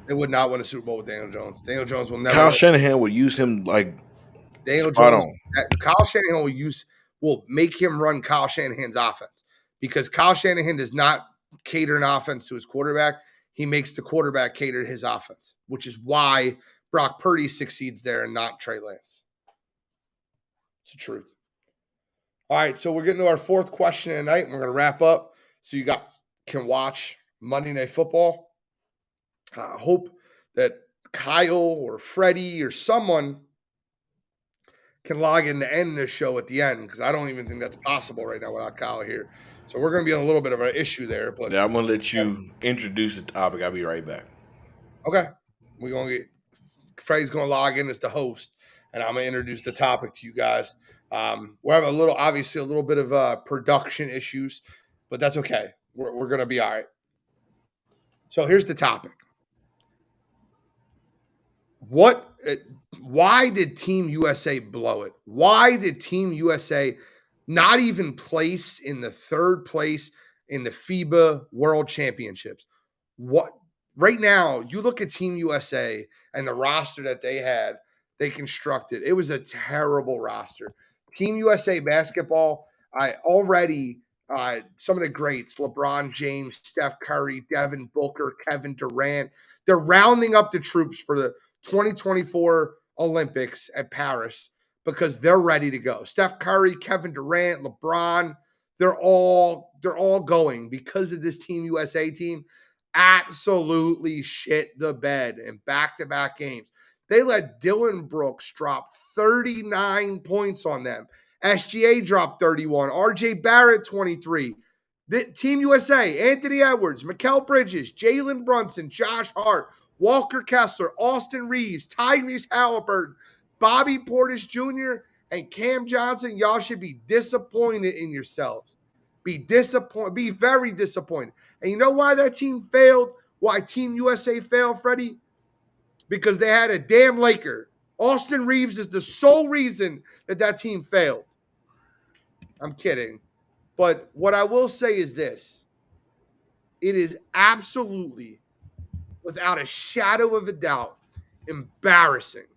S2: They would not win a Super Bowl with Daniel Jones. Daniel Jones will never.
S4: Kyle Shanahan would use him like
S2: Daniel
S4: Spot
S2: Jones,
S4: on.
S2: Kyle Shanahan will make him run Kyle Shanahan's offense because Kyle Shanahan does not cater an offense to his quarterback. He makes the quarterback cater to his offense, which is why Brock Purdy succeeds there and not Trey Lance. It's the truth. All right, so we're getting to our fourth question tonight, and we're going to wrap up so you guys can watch Monday Night Football. I hope that Kyle or Freddie or someone can log in to end this show at the end because I don't even think that's possible right now without Kyle here. So we're going to be in a little bit of an issue there. But
S4: Yeah, I'm gonna let you introduce the topic. I'll be right back.
S2: okay, we're going to get Freddie's going to log in as the host, and I'm going to introduce the topic to you guys. We're having obviously a little bit of production issues, but that's okay. We're going to be all right. So here's the topic. Why did Team USA blow it? Why did Team USA not even place in the third place in the FIBA World Championships? What right now, you look at Team USA and the roster that they constructed. It was a terrible roster. Team USA basketball, some of the greats, LeBron James, Steph Curry, Devin Booker, Kevin Durant, they're rounding up the troops for the 2024 Olympics at Paris because they're ready to go. Steph Curry, Kevin Durant, LeBron, they're all going because of this Team USA team. Absolutely shit the bed in back-to-back games. They let Dylan Brooks drop 39 points on them. SGA dropped 31. RJ Barrett 23. Team USA, Anthony Edwards, Mikal Bridges, Jalen Brunson, Josh Hart, Walker Kessler, Austin Reeves, Tyrese Halliburton, Bobby Portis Jr., and Cam Johnson. Y'all should be disappointed in yourselves. Be very disappointed. And you know why that team failed? Why Team USA failed, Freddie? Because they had a damn Laker. Austin Reeves is the sole reason that team failed. I'm kidding. But what I will say is this. It is absolutely, without a shadow of a doubt, embarrassing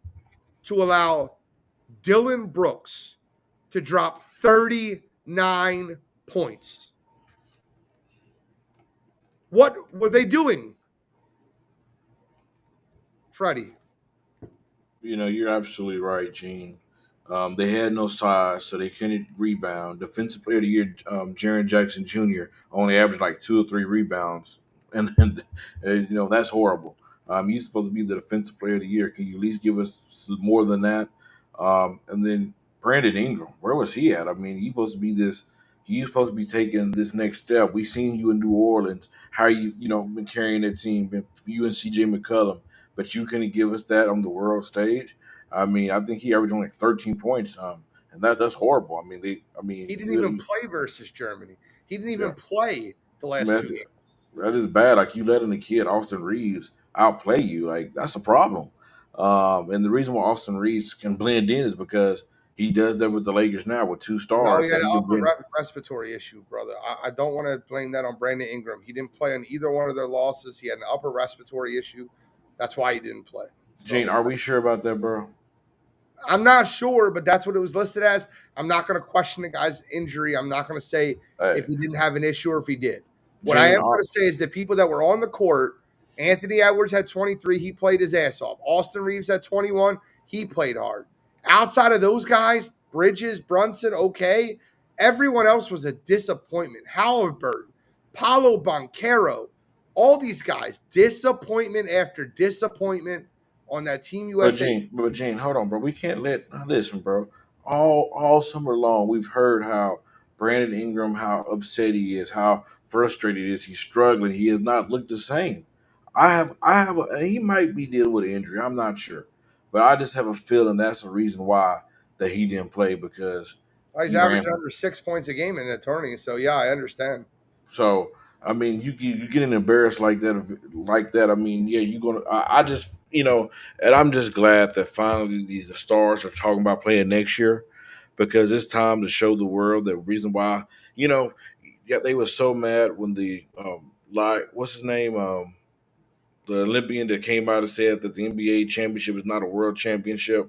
S2: to allow Dylan Brooks to drop 39 points. What were they doing, Freddie?
S4: You're absolutely right, Gene. They had no size, so they couldn't rebound. Defensive Player of the Year, Jaren Jackson Jr. only averaged like 2 or 3 rebounds, and that's horrible. He's supposed to be the Defensive Player of the Year. Can you at least give us more than that? And then Brandon Ingram, where was he at? I mean, he's supposed to be this. He's supposed to be taking this next step. We seen you in New Orleans, how been carrying that team, you and CJ McCollum, but you couldn't give us that on the world stage. I mean, I think he averaged only 13 points, and that's horrible. I mean,
S2: he didn't even play versus Germany. He didn't even play the last 2 games.
S4: That is bad. Like, you letting the kid Austin Reeves outplay you. Like, that's a problem. And the reason why Austin Reeves can blend in is because he does that with the Lakers now with 2 stars.
S2: No, he had an upper respiratory issue, brother. I don't want to blame that on Brandon Ingram. He didn't play on either one of their losses. He had an upper respiratory issue. That's why he didn't play.
S4: Gene, are we sure about that, bro?
S2: I'm not sure, but that's what it was listed as. I'm not going to question the guy's injury. I'm not going to say if he didn't have an issue or if he did. What I am going to say is the people that were on the court, Anthony Edwards had 23. He played his ass off. Austin Reeves had 21. He played hard. Outside of those guys, Bridges, Brunson, okay. Everyone else was a disappointment. Halliburton, Paolo Banchero, all these guys, disappointment after disappointment on that Team USA.
S4: But Gene, hold on, bro. We can't listen, bro. All summer long, we've heard how Brandon Ingram, how upset he is, how frustrated he is. He's struggling. He has not looked the same. He might be dealing with an injury. I'm not sure, but I just have a feeling that's the reason why that he didn't play because
S2: he's averaging under 6 points a game in the tourney. So yeah, I understand.
S4: So I mean, you getting embarrassed like that. I mean, yeah, you're gonna. I just and I'm just glad that finally the stars are talking about playing next year because it's time to show the world the reason why. Yeah, they were so mad when the what's his name the Olympian that came out and said that the NBA championship is not a world championship.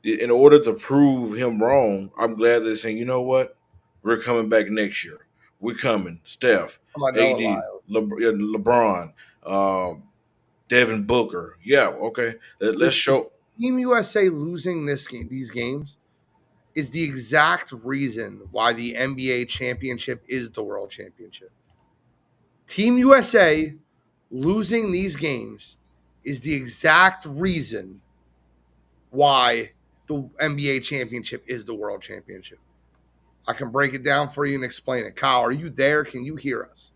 S4: in order to prove him wrong, I'm glad they're saying, you know what, we're coming back next year. We're coming. Steph,
S2: How about Noah
S4: AD,
S2: Lyles?
S4: LeBron, Devin Booker. Yeah, okay. Let's show.
S2: Team USA losing these games is the exact reason why the NBA championship is the world championship. Team USA losing these games is the exact reason why the NBA championship is the world championship. I can break it down for you and explain it. Kyle, are you there? Can you hear us?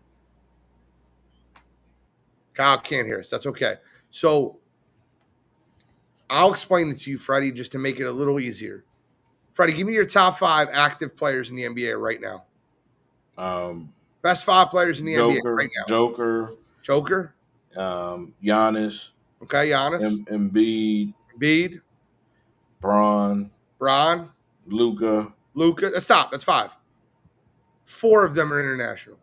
S2: Kyle can't hear us. That's okay. So I'll explain it to you, Freddie, just to make it a little easier. Freddie, give me your top 5 active players in the NBA right now. Best 5 players in the NBA right now.
S4: Joker. Giannis.
S2: Okay, Giannis.
S4: Embiid. Bron. Luka.
S2: Stop. That's 5. 4 of them are international.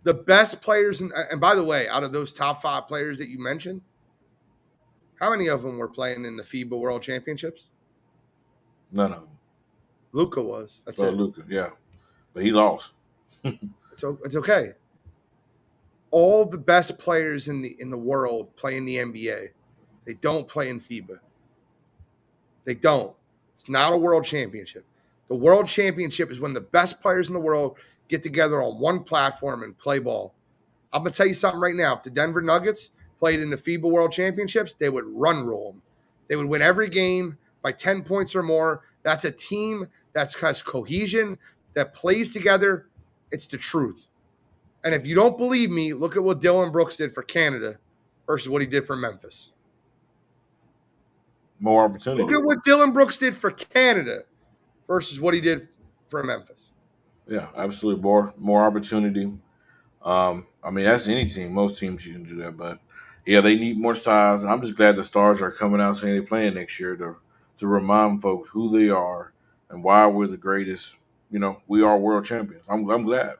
S2: The best players, and by the way, out of those top 5 players that you mentioned, how many of them were playing in the FIBA World Championships?
S4: None of them.
S2: Luka was. That's it.
S4: Luka, yeah. But he lost.
S2: It's okay. All the best players in the world play in the NBA. They don't play in FIBA. They don't. It's not a world championship. The world championship is when the best players in the world get together on one platform and play ball. I'm going to tell you something right now. If the Denver Nuggets played in the FIBA World Championships, they would run roll them. They would win every game by 10 points or more. That's a team that has cohesion, that plays together. It's the truth. And if you don't believe me, look at what Dylan Brooks did for Canada versus what he did for Memphis.
S4: More opportunity.
S2: Look at what Dylan Brooks did for Canada versus what he did for Memphis.
S4: Yeah, absolutely. More opportunity. I mean, that's any team. Most teams you can do that, but yeah, they need more size. And I'm just glad the Stars are coming out saying they're playing next year to remind folks who they are and why we're the greatest. You know, we are world champions. I'm glad.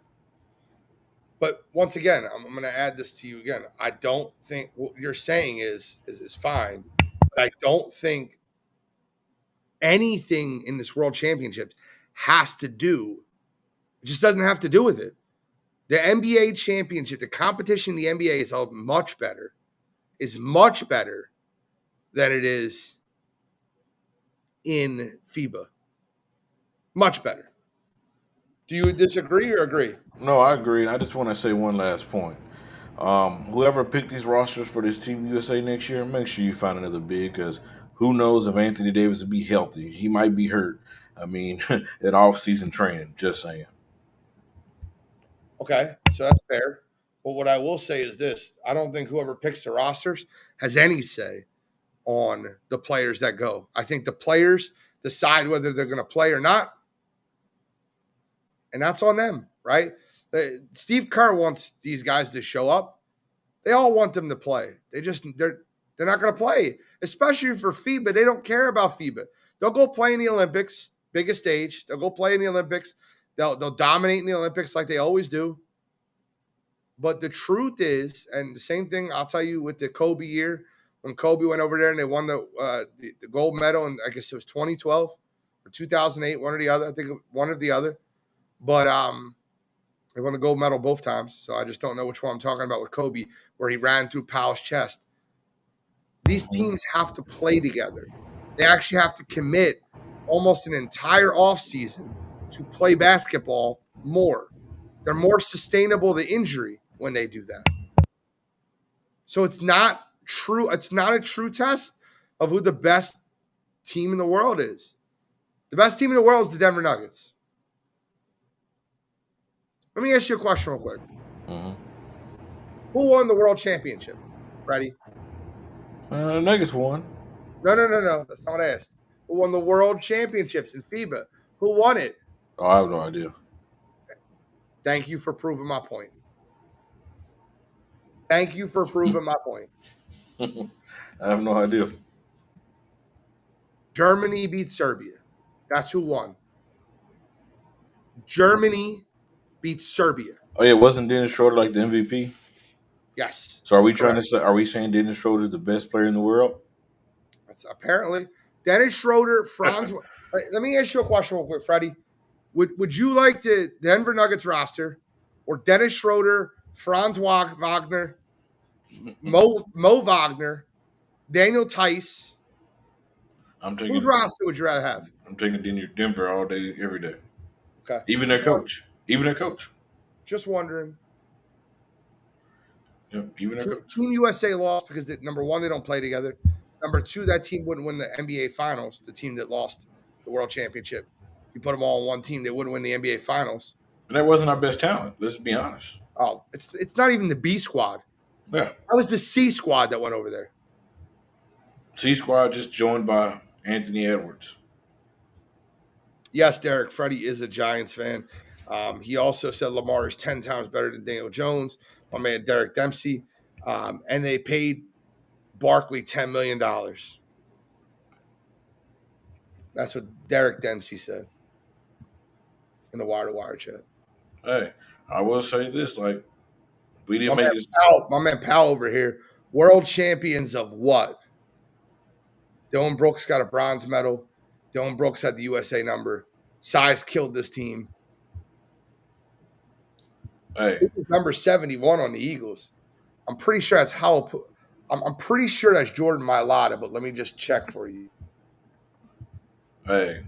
S2: But once again, I'm going to add this to you again. I don't think what you're saying is fine, but I don't think anything in this world championship has to do. It just doesn't have to do with it. The NBA championship, the competition in the NBA is much better than it is in FIBA. Much better. Do you disagree or agree?
S4: No, I agree. I just want to say one last point. Whoever picked these rosters for this Team USA next year, make sure you find another big, because who knows if Anthony Davis will be healthy. He might be hurt. I mean, at off-season training, just saying.
S2: Okay, so that's fair. But what I will say is this. I don't think whoever picks the rosters has any say on the players that go. I think the players decide whether they're going to play or not. And that's on them, right? Steve Kerr wants these guys to show up. They all want them to play. They're not going to play, especially for FIBA. They don't care about FIBA. They'll go play in the Olympics, biggest stage. They'll go play in the Olympics. They'll dominate in the Olympics like they always do. But the truth is, and the same thing I'll tell you with the Kobe year, when Kobe went over there and they won the gold medal, and I guess it was 2012 or 2008, one or the other. I think one or the other. But they won the gold medal both times, so I just don't know which one I'm talking about with Kobe, where he ran through Powell's chest. These teams have to play together. They actually have to commit almost an entire offseason to play basketball more. They're more sustainable to injury when they do that. So it's not true. It's not a true test of who the best team in the world is. The best team in the world is the Denver Nuggets. Let me ask you a question real quick. Who won the world championship? Ready?
S4: The Nuggets won.
S2: No. That's not what I asked. Who won the world championships in FIBA? Who won it?
S4: Oh, I have no idea.
S2: Thank you for proving my point. I
S4: have no idea.
S2: Germany beat Serbia. That's who won. Germany beat Serbia.
S4: Oh yeah, wasn't Dennis Schroeder like the MVP?
S2: Yes.
S4: So are we saying Dennis Schroeder is the best player in the world?
S2: That's apparently Dennis Schroeder, Franz. Let me ask you a question real quick, Freddie. Would you like the Denver Nuggets roster or Dennis Schroeder, Franz Wagner, Mo Wagner, Daniel Tice?
S4: I'm taking
S2: Whose roster would you rather have?
S4: I'm taking Denver all day, every day.
S2: Okay.
S4: Even their coach. Even their coach.
S2: Just wondering.
S4: Yep. Even their coach.
S2: Team USA lost because number one, they don't play together. Number two, that team wouldn't win the NBA Finals. The team that lost the World Championship. You put them all on one team, they wouldn't win the NBA Finals.
S4: And that wasn't our best talent. Let's be honest.
S2: Oh, it's not even the B squad.
S4: Yeah.
S2: That was the C squad that went over there.
S4: C squad just joined by Anthony Edwards.
S2: Yes, Derek, Freddie is a Giants fan. He also said Lamar is 10 times better than Daniel Jones, my man Derek Dempsey. And they paid Barkley $10 million. That's what Derek Dempsey said in the wire-to-wire chat.
S4: Hey, I will say this, like, we didn't
S2: My
S4: make
S2: man
S4: this.
S2: my man Powell over here, world champions of what? Dylan Brooks got a bronze medal. Dylan Brooks had the USA number. Size killed this team.
S4: Hey,
S2: This is number 71 on the Eagles. I'm pretty sure that's how I'm pretty sure that's Jordan Mailata, but let me just check for you.
S4: hey.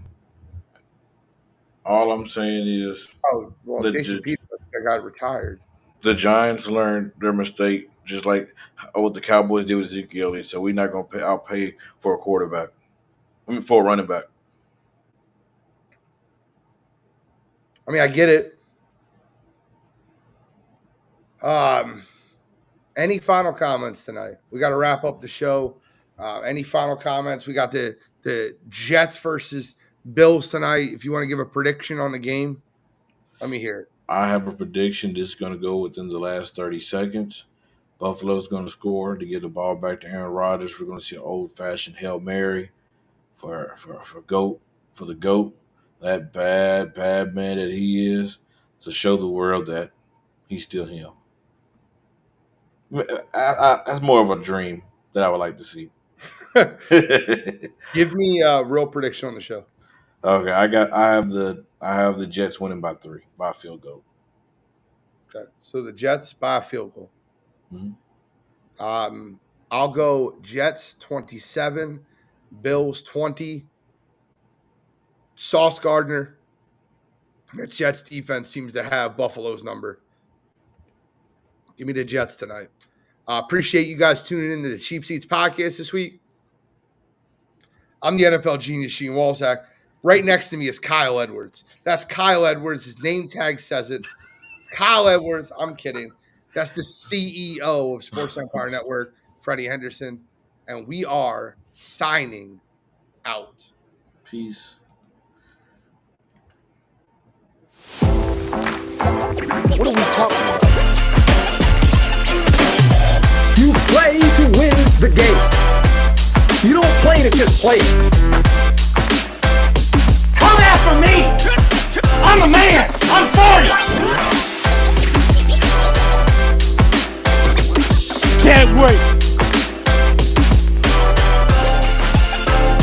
S4: All I'm saying is
S2: Oh, well,
S4: The-
S2: Jason
S4: the-
S2: Peters got retired.
S4: the Giants learned their mistake, just like what the Cowboys did with Ezekiel Elliott. So we're not going to outpay for a quarterback. For a running back.
S2: I mean, I get it. Any final comments tonight? We got to wrap up the show. Any final comments? We got the Jets versus Bills tonight. If you want to give a prediction on the game, let me hear it.
S4: I have a prediction. This is going to go within the last 30 seconds. Buffalo's going to score to get the ball back to Aaron Rodgers. We're going to see an old-fashioned Hail Mary for the GOAT, that bad man that he is, to show the world that he's still him. That's more of a dream that I would like to see.
S2: Give me a real prediction on the show.
S4: Okay, I have the Jets winning by 3 by a field goal.
S2: Okay, so the Jets by a field goal.
S4: Mhm.
S2: I'll go Jets 27, Bills 20. Sauce Gardner. That Jets defense seems to have Buffalo's number. Give me the Jets tonight. Appreciate you guys tuning into the Cheap Seats podcast this week. I'm the NFL genius, Sheen Walzak. Right next to me is Kyle Edwards. That's Kyle Edwards. His name tag says it. Kyle Edwards. I'm kidding. That's the CEO of Sports Empire Network, Freddie Henderson. And we are signing out.
S4: Peace.
S5: What are we talking about? You play to win the game. You don't play to just play.
S1: Come after me! I'm a man! I'm for you! Can't wait!